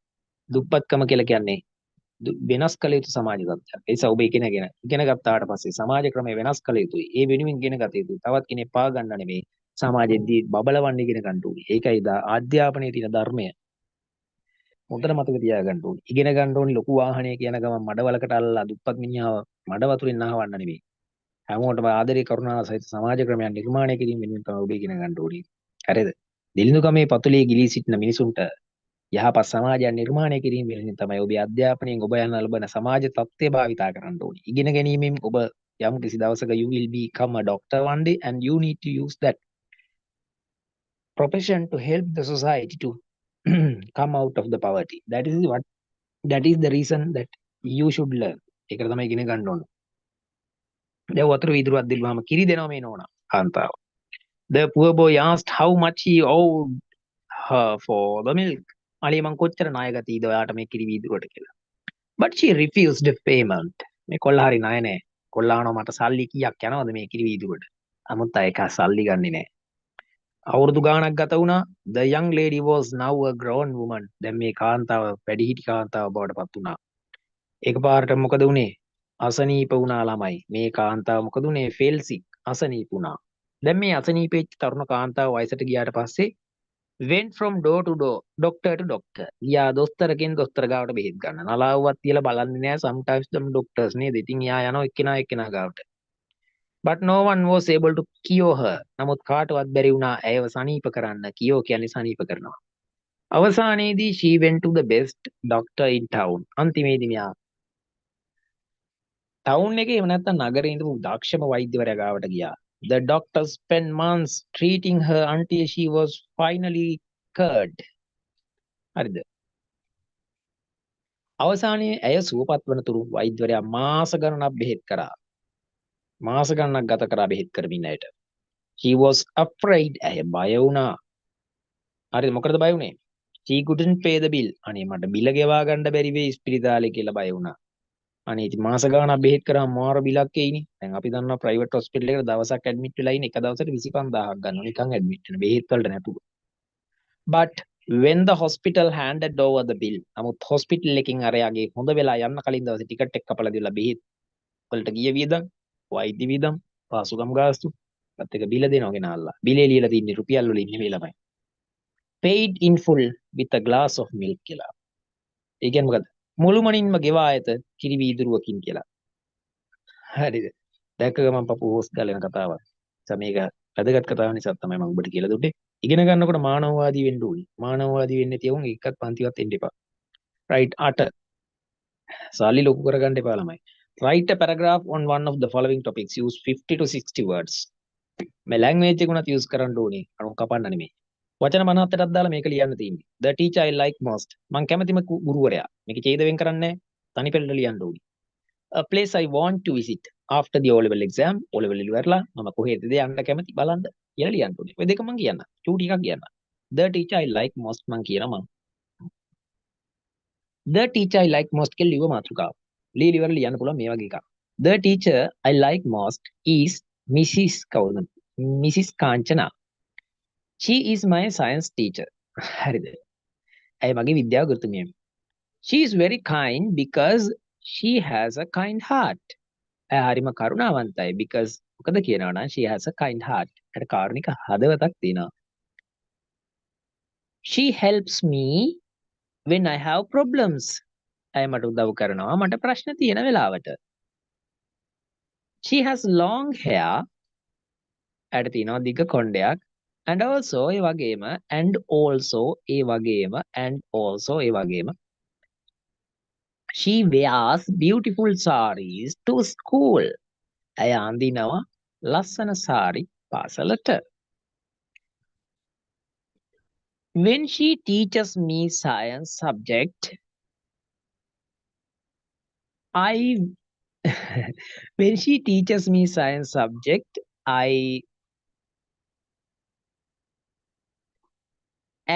A: දුප්පත්කම කියලා කියන්නේ වෙනස් කළ යුතු සමාජ තත්ත්වයක්. ඒ නිසා ඔබ ඉගෙන ගත්තාට පස්සේ සමාජ ක්‍රමය වෙනස් කළ යුතුයි. ඒ වෙනුවෙන් ඉගෙන ගත යුතුයි. තවත් කෙනෙක් පා ගන්න නෙමෙයි. සමාජෙදී බබලවන්න ඉගෙන ගන්න ඕනේ. ඒකයි ආධ්‍යාපනයේ තියෙන ධර්මය. හොඳට මතක තියාගන්න ඕනේ. ඉගෙන ගන්න ඕනේ ලොකු වාහනයක යන ගමන් මඩවලකට අල්ලලා දුප්පත් මිනිහව මඩ වතුරෙන් නහවන්න නෙමෙයි. හැමෝටම ආදරේ කරුණාව සහිත සමාජ ක්‍රමයක් නිර්මාණය කිරීම වෙනුවෙන් තමයි ඔබ ඉගෙන ගන්න ඕනේ. හරිද? දිලිඳුකමේ පතුලේ ගිලී සිටින මිනිසුන්ට යහපත් සමාජයක් නිර්මාණය කිරීම වෙනුවෙන් තමයි ඔබේ අධ්‍යාපනයෙන් ඔබ යන ලබන සමාජ තත්ත්වය භාවිතා කරන්න ඕනේ. ඉගෙන ගැනීමෙන් ඔබ යම් කිසි දවසක you will become a doctor one day and you need to use that profession to help the society to come out of the poverty. That is the reason that you should learn. ඒකට තමයි ඉගෙන ගන්න ඕනේ. දැන් වතුර වීදුරුවක් දෙල්ලුවාම කිරි දෙනවා මේ නෝනා කාන්තාව. The poor boy asked how much he owed her for the milk. අනේ මං කොච්චර ණය ගතීද ඔයාට මේ කිරි වීදුරුවට කියලා. But she refused the payment. මේ කොල්ලා හරි ණය නෑ. කොල්ලා අහනවා මට සල්ලි කීයක් යනවද මේ කිරි වීදුරුවට? 아무ත් අය එක සල්ලි ගන්නෙ නෑ. අවුරුදු ගාණක් ගත වුණා. The young lady was now a grown woman. දැන් මේ කාන්තාව වැඩිහිටි කාන්තාව බවට පත් වුණා. එකපාරට මොකද වුනේ? අසනීප වුණා ළමයි. මේ කාන්තාව මොකද වුනේ? fell sick. අසනීප වුණා. දැන් මේ අසනීපෙච්ච තරුණ කාන්තාව වයසට ගියාට පස්සේ went from door to door, doctor to doctor. යා දොස්තරගෙන් දොස්තර ගාවට බෙහෙත් ගන්න. නලාවුවත් තියලා බලන්නේ නැහැ. sometimes them doctors නේද? ඉතින් යා යනවා එක්කෙනා ගාවට. But no one was able to cure her. නමුත් කාටවත් බැරි වුණා ඇයව සනීප කරන්න. cure කියන්නේ සනීප කරනවා. අවසානයේදී she went to the best doctor in town. අන්තිමේදී මෙයා ටවුන් එකේ එහෙම නැත්නම් නගරේ ඉඳපු දක්ෂම වෛද්‍යවරයා ගාවට ගියා. The doctor spent months treating her until she was finally cured. හරිද? අවසානයේ ඇය සුවපත් වනතුරු වෛද්‍යවරයා මාස ගණනක් බෙහෙත් කරා. මාස ගණනක් ගත කරා බෙහෙත් කරමින් ඇයට. She was afraid. ඇය බය වුණා. හරිද? මොකටද බය වුනේ? She couldn't pay the bill. අනේ මට බිල ගෙවා ගන්න බැරි වෙයි ස්පිරිතාලේ කියලා බය වුණා. අනේ ඉතින් මාස ගාණක් බෙහෙත් කරාම මාර බිලක් එයිනේ. දැන් අපි දන්නවා ප්‍රයිවට් හොස්පිටල් එකකට දවසක් ඇඩ්මිට් වෙලා ඉන්නේ එක දවසට 25000ක් ගන්නවා නිකන් ඇඩ්මිට් වෙන බෙහෙත් වලට නැතුව. But when the hospital handed over the bill, නමුත් හොස්පිටල් එකකින් අරයාගේ හොඳ වෙලා යන්න කලින් දවසේ ටිකට් එක කපලා දීලා බෙහෙත් වලට ගිය වියදම්, වෛද්‍ය වියදම්, පාසුකම් ගාස්තු අත් එක බිල දෙනවා ගෙනාල්ලා. බිලේ ලියලා තින්නේ රුපියල් වලින් නෙමෙයි ළමයි. Paid in full with a glass of milk කියලා. ඒ කියන්නේ මොකද? මුළුමනින්ම ගෙවා ඇත කිරි වීදුරුවකින් කියලා. හරිද? දැක්ක ගමන් පපුව හොස් ගාලා යන කතාවක්. මේක වැදගත් කතාවක් නිසා තමයි මම ඔබට කියලා දුන්නේ. ඉගෙන ගන්නකොට මානවවාදී වෙන්න ඕනි. මානවවාදී වෙන්නේ තියුන් එකක් පන්තිවත් එන්න එපා. right 8 සාලි ලොකු කරගන්න එපා ළමයි. write a paragraph on one of the following topics. Use 50 to 60 words. මේ language එක උනත් use කරන්න ඕනේ. අනුන් කපන්න නෙමෙයි. වචන 57ක් දාලා මේක ලියන්න තියෙන්නේ. The teacher I like most. මං කැමතිම ගුරුවරයා. මේක ඡේද වෙන් කරන්නේ නැහැ. තනි පෙළට ලියන්න ඕනේ. A place I want to visit after the O level exam. O level ඉවරලා මම කොහෙද යන්න කැමති බලන්න කියලා ලියන්න ඕනේ. ඔය දෙක මං කියන්න. චූටි එකක් කියන්න. The teacher I like most මං කියනවා මං. The teacher I like most කියලා ලියුව මාතෘකාව. ලියලි ඉවරලා ලියන්න පුළුවන් මේ වගේ එකක්. The teacher I like most is Mrs. කවුද? Mrs. Kanchana. She is my science teacher. හරිද? ඇය මගේ විද්‍යාව ගුරුතුමිය. She is very kind because she has a kind heart. ඇය හරිම කරුණාවන්තයි because මොකද කියනවා නම් she has a kind heart. ඒකට කාරුණික හදවතක් තියෙනවා. She helps me when I have problems. ඇය මට උදව් කරනවා මට ප්‍රශ්න තියෙන වෙලාවට. She has long hair. ඇයට තියෙනවා දිග කොණ්ඩයක්. And also ඒ වගේම and also ඒ වගේම and also ඒ වගේම she wears beautiful sarees to school. ඇය අඳිනවා ලස්සන සාරි පාසලට. When she teaches me science subject, I when she teaches me science subject, I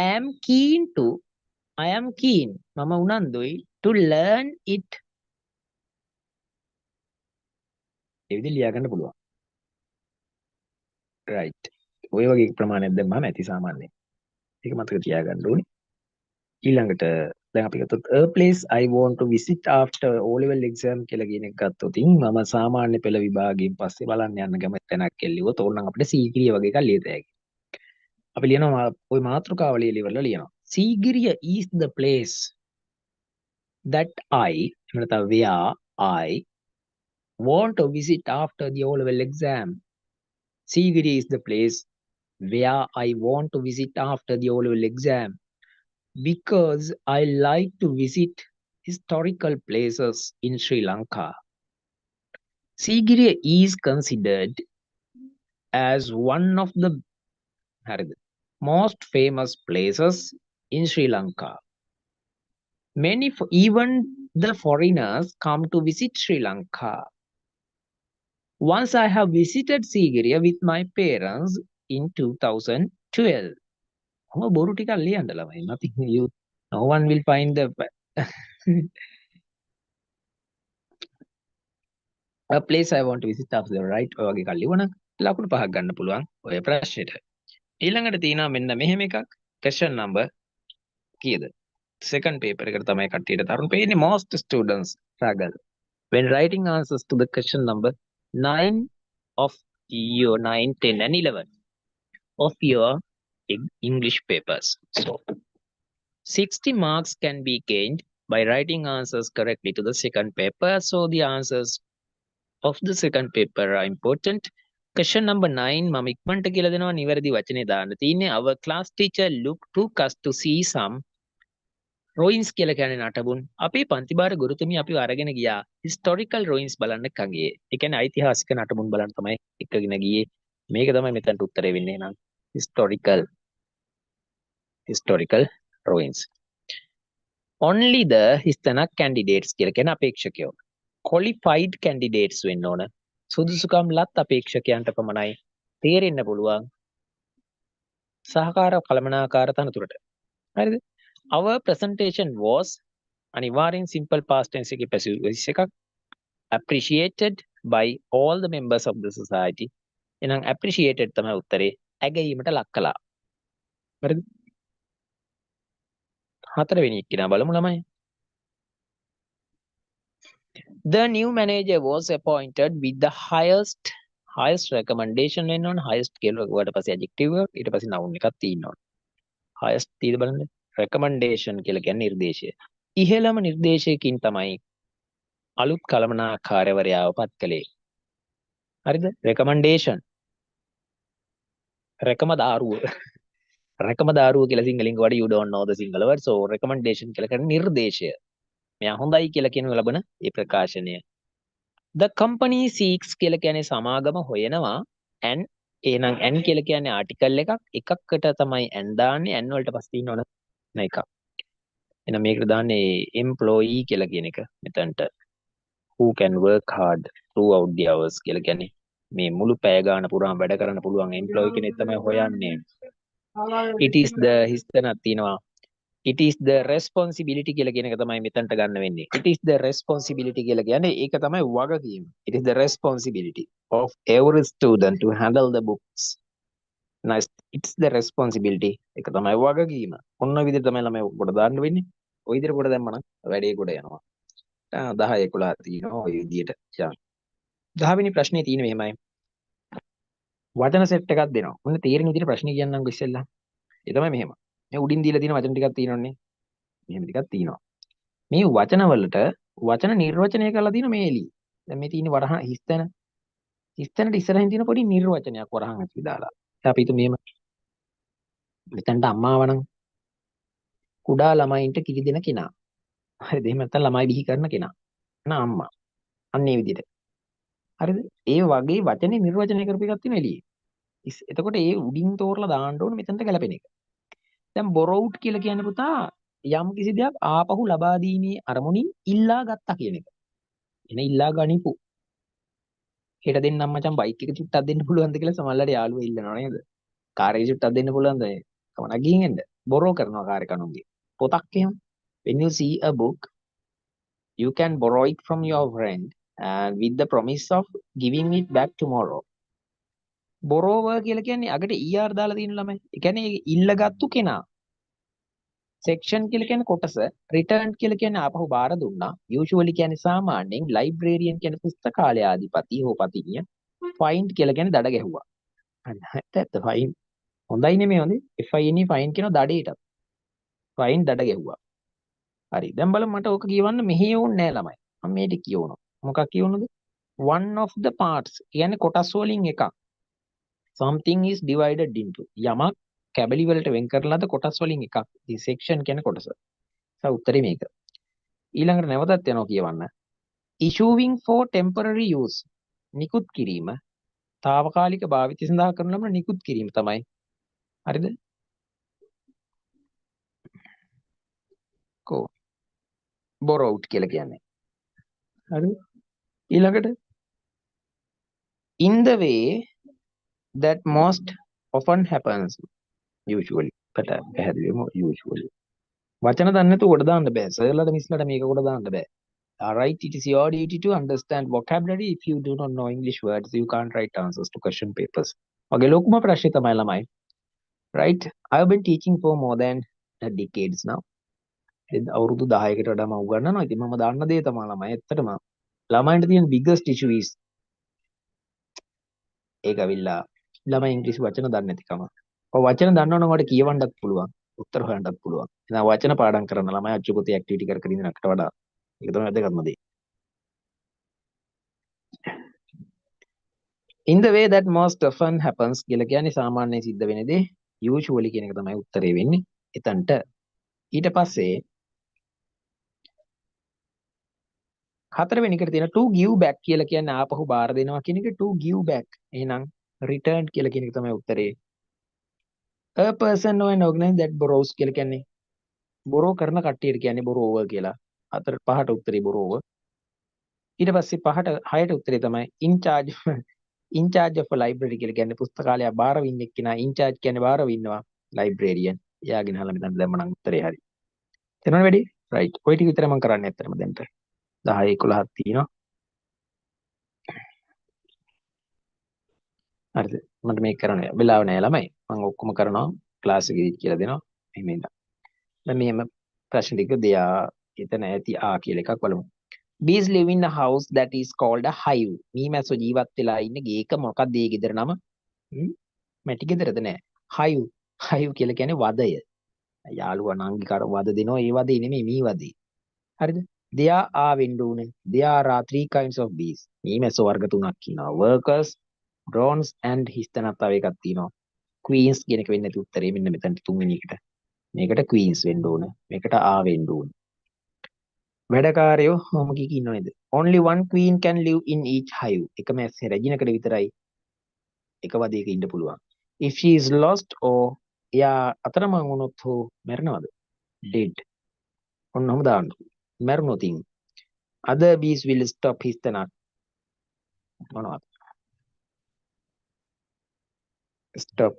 A: am keen මම උනන්දුයි to learn it. ඒ විදිහට ලියා ගන්න පුළුවන්. right. ඔය වගේ ප්‍රමාණයක් දැම්මම ඇති සාමාන්‍යයෙන්. ඒක මතක තියාගන්න ඕනේ. ඊළඟට දැන් අපි ගත්තොත් a place I want to visit after O level exam කියලා කියන එක ගත්තොත් මම සාමාන්‍ය පෙළ විභාගයෙන් පස්සේ බලන්න යන්න කැමති තැනක් කෙල්ලුවොත් ඕනනම් අපිට සීගිරිය වගේ එකක් ලියත හැකියි. අපි ලියනවා ওই මාතෘකාව ලියලා ඉවරලා ලියනවා. Sigiriya is the place that I නැත්නම් where I want to visit after the O level exam. Sigiri is the place where I want to visit after the O level exam because I like to visit historical places in Sri Lanka. Sigiri is considered as one of the most famous places in Sri Lanka. Many, even the foreigners, come to visit Sri Lanka. Once I have visited Sigiriya with my parents in 2012. Oh, boru tika ලියන්න ළමයි. Nothing you. No one will find the a place I want to visit after the right. ඔය වගේ එකක් ලියවනම් ලකුණු 5ක් ගන්න පුළුවන් ඔය ප්‍රශ්නෙට. ඊළඟට තියෙනවා මෙන්න මෙහෙම එකක්. question number කීයද? second paper එකට තමයි කට්ටියට තරුණ පේන්නේ most students struggle when writing answers to the question number 9 of your 9, 10 and 11 of your English papers. So 60 marks can be gained by writing answers correctly to the second paper. So the answers of the second paper are important. Question number 9 මම ඉක්මනට කියලා දෙනවා නිවැරදි වචනේ දාන්න තියෙන්නේ. Our class teacher took us to see some ruins කියලා කියන්නේ නටබුන්. අපේ පන්තිභාර ගුරුතුමිය අපිව අරගෙන ගියා historical ruins බලන්න කගේ. ඒ කියන්නේ ඓතිහාසික නටබුන් බලන්න තමයි එක්කගෙන ගියේ. මේක තමයි මෙතනට උත්තරේ වෙන්නේ නම් historical ruins. Only the හිස්තැනක් candidates කියලා කියන අපේක්ෂකයෝ. qualified candidates වෙන්න ඕන. සුදුසුකම් ලත් අපේක්ෂකයන්ට පමණයි තේරෙන්න පුළුවන් සහකාර කළමනාකාර තනතුරට. හරිද? Our presentation was අනිවාර්යෙන් simple past tense එකේ passive voice එකක් appreciated by all the members of the society. එහෙනම් appreciated තමයි උත්තරේ. ඇගීමට ලක් කළා. හරිද? හතරවෙනි එක්කිනා බලමු ළමයි. The new manager was appointed with the highest recommendation වෙන්න ඕන. highest කියලා වට පස්සේ adjective ඊට පස්සේ noun එකක් තියෙන්න ඕන. highest තීද බලන්න. recommendation කියලා කියන්නේ නිර්දේශය. ඉහළම නිර්දේශයකින් තමයි අලුත් කළමනාකාරවරයාව පත් කළේ. හරිද? recommendation. රැකම දාරුව. රැකමදාරුව කියලා සිංහලෙන් කිව්වට you don't know the single word. So recommendation කියලා කියන්නේ නිර්දේශය. මෙයා හොඳයි කියලා කියන ලබන ඒ ප්‍රකාශනය. The company seeks කියලා කියන්නේ සමාගම හොයනවා and එහෙනම් and කියලා කියන්නේ ආටිකල් එකක්. එකකට තමයි and දාන්නේ. and වලට පස්සේ තියෙනවනේ එකක්. එහෙනම් මේකට දාන්නේ employee කියලා කියන එක මෙතනට. Who can work hard throughout the hours කියලා කියන්නේ මේ මුළු පැය ගාන පුරාම වැඩ කරන්න පුළුවන් employee කෙනෙක් තමයි හොයන්නේ. It is the හිස්තනක් තියෙනවා. It is the responsibility කියලා කියන එක තමයි මෙතනට ගන්න වෙන්නේ. It is the responsibility කියලා කියන්නේ ඒක තමයි වගකීම. It is the responsibility of every student to handle the books. Nice. It's the responsibility. ඒක තමයි වගකීම. ඔන්න විදිහට තමයි ළමයි කොට දාන්න වෙන්නේ. ඔය විදිහට කොට දැම්මම වැඩේ කොට යනවා. 10 11 තියෙනවා ඔය විදිහට. යන්න. 10 වෙනි ප්‍රශ්නේ තියෙන්නේ මෙහෙමයි. වචන සෙට් එකක් දෙනවා. ඔන්න තේරෙන විදිහට ප්‍රශ්නේ කියන්නම්කො ඉස්සෙල්ලා. ඒ තමයි මෙහෙම. මේ උඩින් දීලා තියෙන වචන ටිකක් තියෙනවනේ. මෙහෙම ටිකක් තියෙනවා. මේ වචන වලට වචන නිර්වචනය කරලා තියෙන මේ එළිය. දැන් මේ තියෙන වරහන් හිස්තැන. හිස්තැනට ඉස්සරහින් තියෙන පොඩි නිර්වචනයක් වරහන් ඇතුලේ දාලා. දැන් අපි හිතමු මෙහෙම. මෙතනට අම්මාව නම් කුඩා ළමයින්ට කිරි දෙන කෙනා. හරිද? එහෙම නැත්නම් ළමයි බිහි කරන කෙනා. නා අම්මා. අන්න ඒ විදිහට. හරිද? ඒ වගේ වචනේ නිර්වචනය කරපු එකක් තියෙන එළියේ. එතකොට ඒ උඩින් තෝරලා දාන්න ඕනේ මෙතනට ගැලපෙන එක. දැන් borrowed කියලා කියන්නේ පුතා යම් කිසි දෙයක් ආපහු ලබා දීමේ අරමුණින් ඉල්ලා ගත්තා කියන එක. එන ඉල්ලා ගනිපු. හෙට දෙන්නම් මචං බයික් එක චුට්ටක් දෙන්න පුළුවන්ද කියලා සමහරවිට යාළුවෝ ඉල්ලනවා නේද? කාර් එක චුට්ටක් දෙන්න පුළුවන්ද? කමනක් ගිහින් එන්න. borrow කරනවා කාර් එක අනුන්ගේ. පොතක් එහෙම. When you see a book, you can borrow it from your friend and with the promise of giving it back tomorrow. borrower කියලා කියන්නේ අගට er දාලා තියෙන ළමයි. ඒ කියන්නේ ඉල්ලගත්තු කෙනා. section කියලා කියන්නේ කොටස, return කියලා කියන්නේ ආපහු බාර දුන්නා. usually කියන්නේ සාමාන්‍යයෙන් librarian කියන්නේ පුස්තකාලයාධිපති හෝ පතිනිය. find කියලා කියන්නේ දඩ ගැහුවා. අන්න ඇත්ත find. හොඳයි නෙමෙයි හොඳේ. fine find කියන දඩේට. find දඩ ගැහුවා. හරි. දැන් බලමු මට ඕක කියවන්න මෙහෙ ඕනේ නෑ ළමයි. මම මේ ටික කියවනවා. මොකක් කියවනද? one of the parts කියන්නේ කොටස් වලින් එකක්. something is divided into. යමක් කැබලි වලට වෙන් කරලාද කොටස් වලින් එකක්. ඉතින් section කියන්නේ කොටස. උත්තරේ මේක. ඊළඟට නැවතත් යනවා කියවන්න. issuing for temporary use. නිකුත් කිරීම. తాවකාලික භාවිතය සඳහා කරන ලබන නිකුත් කිරීම තමයි. හරිද? කො borrowed කියලා කියන්නේ. හරිද? ඊළඟට in the way that most often happens usually. කට පැහැදිලිවම usually. වචන දන්නේ නැතුව කොට දාන්න බෑ. සර්ලට මිස්ලට මේක කොට දාන්න බෑ. Alright, it is your duty to understand vocabulary. If you do not know English words, you can't write answers to question papers. Okay, ලොකුම ප්‍රශ්නේ තමයි ළමයි. Right? I have been teaching for more than decades now. අවුරුදු 10කට වඩා මම උගන්වනවා. ඉතින් මම දන්න දේ තමයි ළමයි. ඇත්තටම ළමයින්ට තියෙන biggest issue is ඒක අවිල්ලා ළමයි ඉංග්‍රීසි වචන දන්නේ නැතිකම. ඔය වචන දන්නවනම් ඔයාලට කියවන්නත් පුළුවන්. උත්තර හොයන්නත් පුළුවන්. එහෙනම් වචන පාඩම් කරන ළමයි අච්චුපොතේ ඇක්ටිවිටි කර කර ඉඳනකට වඩා ඒක තමයි වැදගත්ම දේ. In the way that most often happens කියලා කියන්නේ සාමාන්‍යයෙන් සිද්ධ වෙන දේ usually කියන එක තමයි උත්තරේ වෙන්නේ. එතනට ඊට පස්සේ හතරවෙනි එකට තියෙන to give back කියලා කියන්නේ ආපහු බාර දෙනවා කියන එක to give back. එහෙනම් return කියලා කියන එක තමයි උත්තරේ. A person or an organization that borrows කියලා කියන්නේ borrow කරන කට්ටියට කියන්නේ borrower කියලා. පහට උත්තරේ borrower. ඊට පස්සේ හයට උත්තරේ තමයි in charge of a library කියලා කියන්නේ පුස්තකාලය බාරව ඉන්න එක්කෙනා. in charge කියන්නේ බාරව ඉන්නවා librarian. එයාගෙන අහලා මෙතන දැම්මනම් උත්තරේ හරි. තේරුණාද වැඩි? right. ඔය ටික විතර මම කරන්නේ ඇත්තටම දැන්ට. 10 11ක් තියෙනවා. හරිද? මට මේක කරන්න වෙලාව නැහැ ළමයි. මම ඔක්කොම කරනවා ක්ලාස් එකේදී කියලා දෙනවා. එහෙම ඉන්න. දැන් මෙහෙම ප්‍රශ්න ටික දෙයා එතන ඇති ආ කියලා එකක් බලමු. Bees live in a house that is called a hive. මීමැස්සෝ ජීවත් වෙලා ඉන්න ගේක මොකක්ද ඒ ගෙදර නම? මැටි ගෙදරද නෑ. hive. hive කියලා කියන්නේ වදය. යාළුවා නංගිකාර වද දෙනවා ඒ වදේ නෙමෙයි මේ වදේ. හරිද? There are වෙන්න there are three kinds of bees. මීමැස්සෝ වර්ග තුනක් ඉන්නවා. workers, drones and හිස්තැනක් තව එකක් තියෙනවා. queens කියන එක වෙන්නේ නැති උත්තරේ මෙන්න මෙතන තුන්වෙනි එකට. මේකට queens වෙන්න ඕන. මේකට ආ වෙන්න ඕන. වැඩකාරයෝ මොම කීක ඉන්නව නේද? Only one queen can live in each hive. එකම රැජිනකට විතරයි එක වදයක ඉන්න පුළුවන්. If she is lost or එයා අතරමං වුණොත් හෝ මැරෙනවද? Dead. ඔන්න ඔහම දාන්න. මැරුණොත් other bees will stop his තනක් මොනවද? Stop.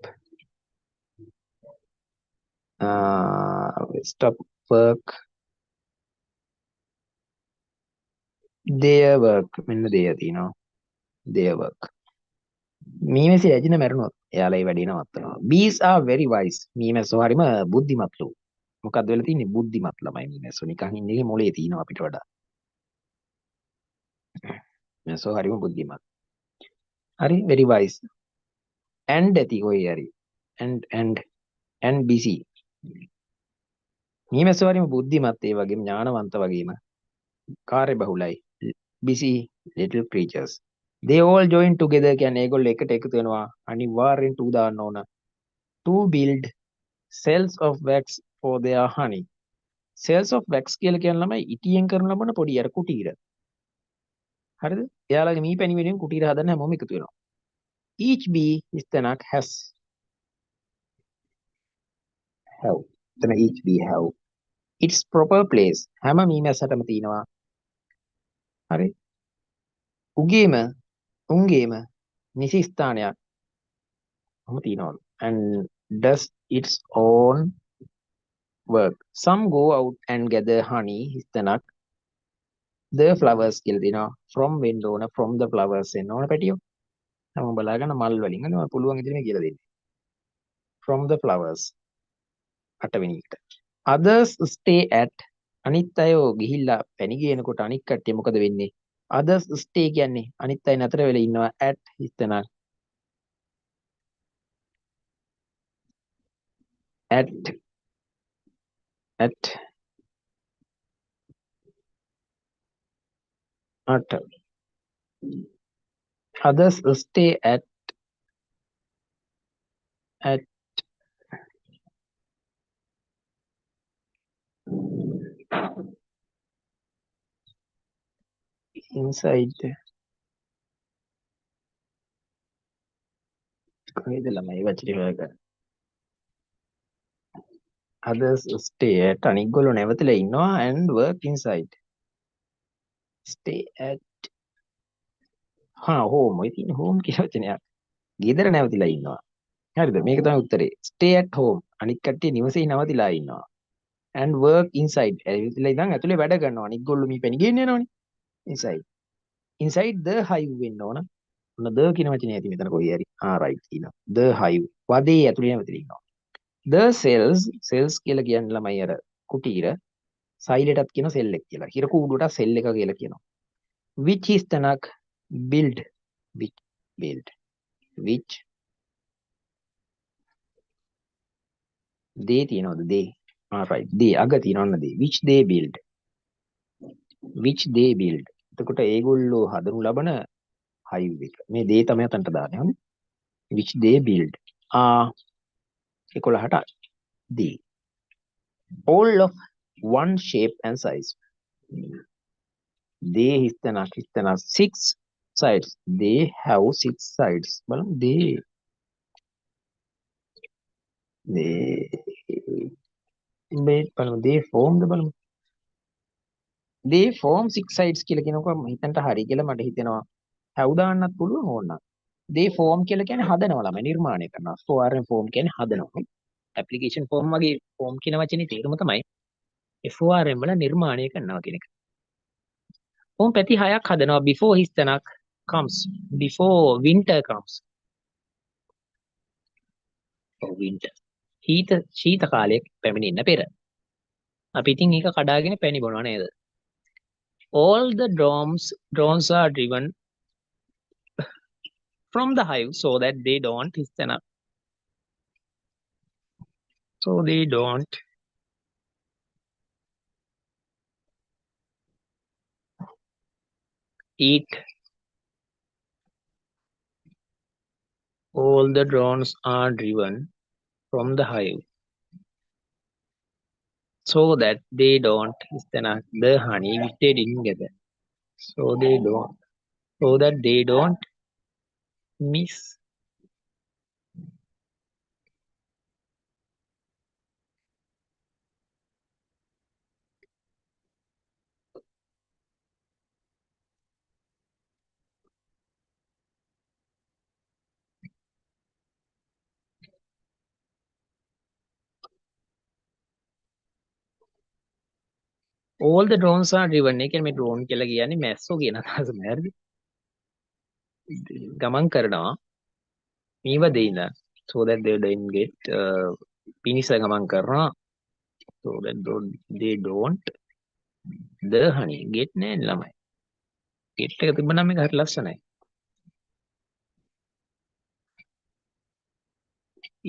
A: Stop work. Their work. මෙන්න their තියෙනවා. Their work. මීමැසි රැජින මැරුණොත් එයාලා ඒ වැඩේ නවත්තනවා. Bees are very wise. මීමැස්සෝ හරිම බුද්ධිමත්ලු. මොකක්ද වෙලා තියෙන්නේ? බුද්ධිමත් ළමයි මීමැස්සෝ. නිකන් ඉන්නේ මොලේ තියෙනවා අපිට වඩා. මීමැස්සෝ හරිම බුද්ධිමත්. හරි very wise. and ඇති කොයි හරි. and busy. මීමැස්සෝ හරිම බුද්ධිමත් ඒ වගේම ඥානවන්ත වගේම කාර්යබහුලයි. busy little creatures. They all join together කියන්නේ ඒගොල්ලෝ එකට එකතු වෙනවා අනිවාර්යෙන් ටූ දාන්න ඕන. to build cells of wax for their honey. cells of wax කියලා කියන ළමයි ඉටියෙන් කරන ලබන පොඩි අර කුටීර. හරිද? එයාලගේ මී පැණි වලින් කුටීර හදන්න හැමෝම එකතු වෙනවා. each bee ඉස්තනක් have. එතන each bee have its proper place. හැම මී මැස්සටම තියෙනවා. හරි? උන්ගේම නිසි ස්ථානයක් ඔහම තියෙනවා. and does its own work. Some go out and gather honey ඉස්තනක් the flowers කියලා දෙනවා. from වෙන්න ඕන from the flowers එන්න ඕන පැටියෝ. හැමෝම බලාගන්න මල් වලින්. අනේ මම පුළුවන් ඉතින් මේ කියලා දෙන්න. from the flowers. අටවෙනි එකට. others stay at. අනිත් අයෝ ගිහිල්ලා පැණි ගේනකොට අනිත් කට්ටිය මොකද වෙන්නේ? others stay කියන්නේ අනිත් අය නතර වෙලා ඉන්නවා at ඉතන at at at others stay at inside. කොහෙද ළමයි වචනේ හොයගන්න. others stay at අනිගොල්ලෝ නැවතිලා ඉන්නවා and work inside. stay at home. ඔය තියෙන home කියලා වචනයක්. ගෙදර නැවතිලා ඉන්නවා. හරිද? මේක තමයි උත්තරේ. stay at home. අනිත් කට්ටිය නිවසේ නැවතිලා ඉන්නවා. and work inside. ඇවිල්ලා ඉඳන් ඇතුලේ වැඩ කරනවා. අනිගොල්ලෝ මේ පැණි ගේන්න යනවනේ. inside. inside the hive වෙන්න ඕන. ඔන්න the කියන වචනේ ඇති මෙතන කොහේ හරි. right කියනවා. the hive. වදේ ඇතුලේ නැවතිලා ඉන්නවා. the cells කියලා කියන්නේ ළමයි අර කුටීර. සයිලටත් කියන සෙල් එක කියලා. හිර කූඩුවට සෙල් එක කියලා කියනවා. which is තනක් build. which they තියනවද they. right. they අග තියනවන්න they. which they build. එතකොට ඒගොල්ලෝ හදනු ලබන hive එක. මේ they තමයි අතන්ට දාන්නේ. හරි? which they build. 11ට they. all of one shape and size. they හිස්තනක් 6 sides. they have 6 sides. බලමු බලමු they form බලමු. they form 6 sides කියලා කියනකොට හිතන්ට හරි කියලා මට හිතෙනවා. have දාන්නත් පුළුවන් ඕන. they form කියලා කියන්නේ හදනවා ළමයි නිර්මාණය කරනවා. form කියන්නේ හදනවා. application form වගේ form කියන වචනේ තේරුම තමයි form වල නිර්මාණය කරනවා කියන එක. form පැති 6ක් හදනවා before හිස්තනක් comes. before winter comes. winter. ශීත කාලයක් පැමිණෙන්න පෙර. අපි ඉතින් ඒක කඩාගෙන පැණි බොනවා නේද? all the drones are driven from the hive so that they don't eat All the drones are driven from the hive so that they don't istana the honey which they didn't get it. So that they don't miss. All the drones are driven. එකෙන් මේ drone කියලා කියන්නේ මැස්සෝ කියන අදහස නෑරද? ගමන් කරනවා මීව දෙයින so that they don't get පිනිස ගමන් කරනවා so that they don't the honey get නෑ ළමයි. get එක තිබ්බනම් මේක හරි ලස්සනයි.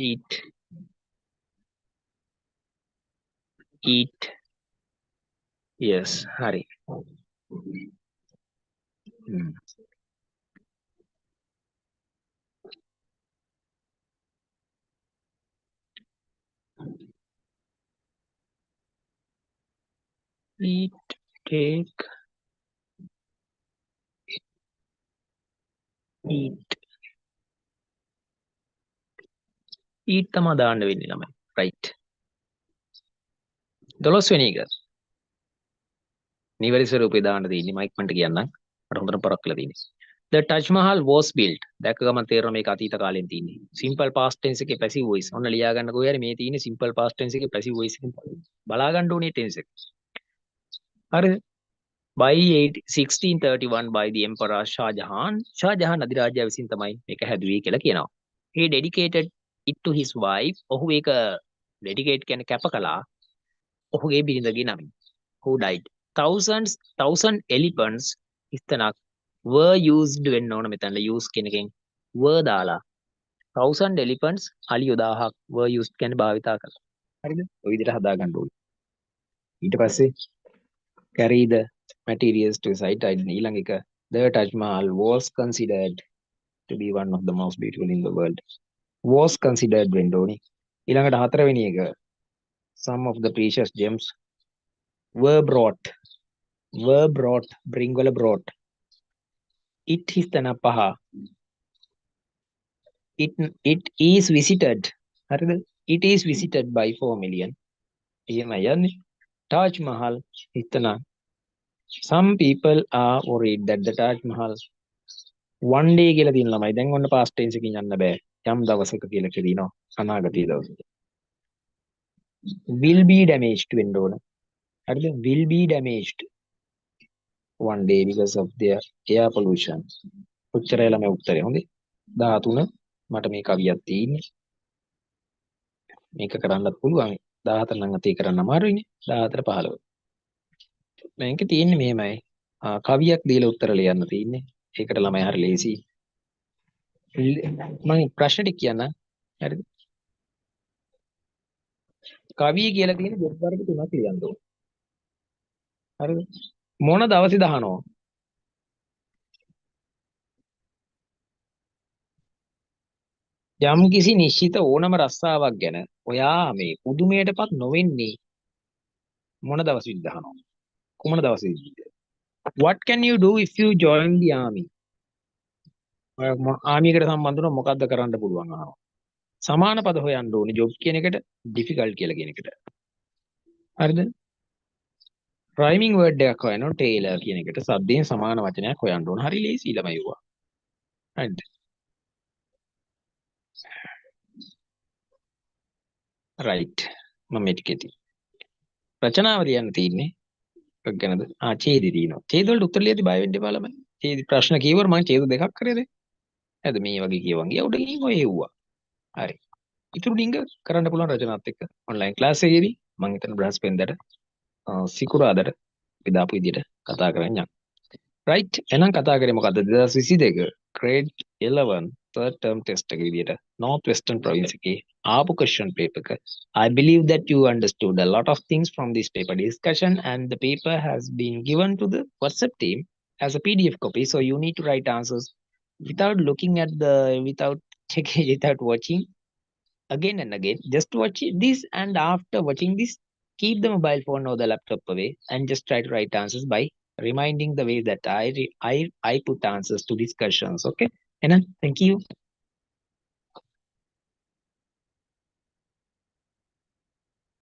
A: eat eat yes හරි. eat take eat eat තමා දාන්න වෙන්නේ ළමයි. right. 12 වෙනි එක. නිවැරදි ස්වරූපේ දාන්න තියෙන්නේ මයික් මන්ට කියන්නම්. මට හොඳට පරක් කරලා තියෙන්නේ. The Taj Mahal was built. දැක්ක ගමන් තේරෙනවා මේක අතීත කාලෙන් තියෙන්නේ. Simple past tense එකේ passive voice. ඔන්න ලියා ගන්නකෝ යාර මේ තියෙන්නේ simple past tense එකේ passive voice එකෙන් බලා ගන්න ඕනේ tense එක. හරිද? By 1631 by the Emperor Shah Jahan. Shah Jahan අධිරාජ්‍යය විසින් තමයි මේක හැදුවේ කියලා කියනවා. He dedicated it to his wife. ඔහු ඒක dedicate කියන්නේ කැප කළා. ඔහුගේ බිරිඳගේ නමින්. Who died. Thousand elephants ඉස්තනක් were used වෙන්න ඕන මෙතන use කියන එකෙන් were දාලා 1000 elephants අලියෝ 1000ක් were used කියන්නේ භාවිතා කළා. හරිද? ඔය විදිහට හදා ගන්න ඕනේ. ඊට පස්සේ carry the materials to site ඊළඟ එක the Taj Mahal was considered to be one of the most beautiful in the world. Was considered වෙන්න ඕනේ. ඊළඟට හතරවෙනි එක some of the precious gems were brought bring වල brought it හිස්තන පහ it is visited හරිද? it is visited by 4 million. එහෙමයි යන්නේ. Taj Mahal හිස්තන some people are worried that the Taj Mahal one day කියලා තියෙන ළමයි දැන් ඔන්න past tense එකකින් යන්න බෑ. යම් දවසක කියලා කියනවා අනාගතයේ දවසක. will be damaged වෙන්න ඕන. හරිද? will be damaged one day because of their air pollution. උච්චරය ළමයි උත්තරේ හොඳේ. 13 මට මේ කවියක් තියෙන්නේ. මේක කරන්නත් පුළුවන්. 14 නම් අතේ කරන්න අමාරුයිනේ. 14 15. මේක තියෙන්නේ මෙහෙමයි. කවියක් දීලා උත්තර ලියන්න තියෙන්නේ. ඒකට ළමයි හරි ලේසි. මම ප්‍රශ්න ටික කියන්න. හරිද? කවිය කියලා තියෙන දෙත් වර්ග තුනක් ලියන්න ඕන. හරිද? මොන දවසේද අහනවා? යම් කිසි නිශ්චිත ඕනම රස්සාවක් ගැන ඔයා මේ පුදුමයටපත් නොවෙන්නේ මොන දවසේද අහනවා? කුමන දවසේද? What can you do if you join the army? Army එකට සම්බන්ධ වුණොත් මොකද්ද කරන්න පුළුවන් අහනවා. සමාන පද හොයන්න ඕනේ ජොබ් කියන එකට difficult කියලා කියන එකට. හරිද? rhyming word එකක් හොයනවා tailor කියන එකට සද්දෙන් සමාන වචනයක් හොයන්න ඕන. හරි ලේසි ළමයි ඒවා. හරිද? right. මම මේ ටිකේ රචනාව ලියන්න තියෙන්නේ ඔක් ගැනද? ඡේදෙ තියෙනවා. ඡේද වලට උත්තර ලියද්දි බය වෙන්න එපා ළමයි. ඡේද ප්‍රශ්න කියවර මම ඡේද දෙකක් කරේද? නේද? මේ වගේ කියවන් ගියා උඩ ගිහින් ඔය එව්වා. හරි. ඉතුරු ඩිංග කරන්න පුළුවන් රචනාත් එක්ක ඔන්ලයින් ක්ලාස් එකේදී මම හිතන බ්‍රහස්පතින්දාට සිකුරාදාට අපි දාපු විදිහට කතා කරන්න යන්න. right එහෙනම් කතා කරේ මොකද්ද 2022 grade 11 third term test එක විදිහට north western province එකේ ආපු question paper එක. I believe that you understood a lot of things from this paper discussion and the paper has been given to the WhatsApp team as a PDF copy, so you need to write answers without looking at the without check it without watching again and again. Just watch this, and after watching this, keep the mobile phone or the laptop away, and just try to write answers by reminding the way that I put answers to these questions. Okay, and thank you.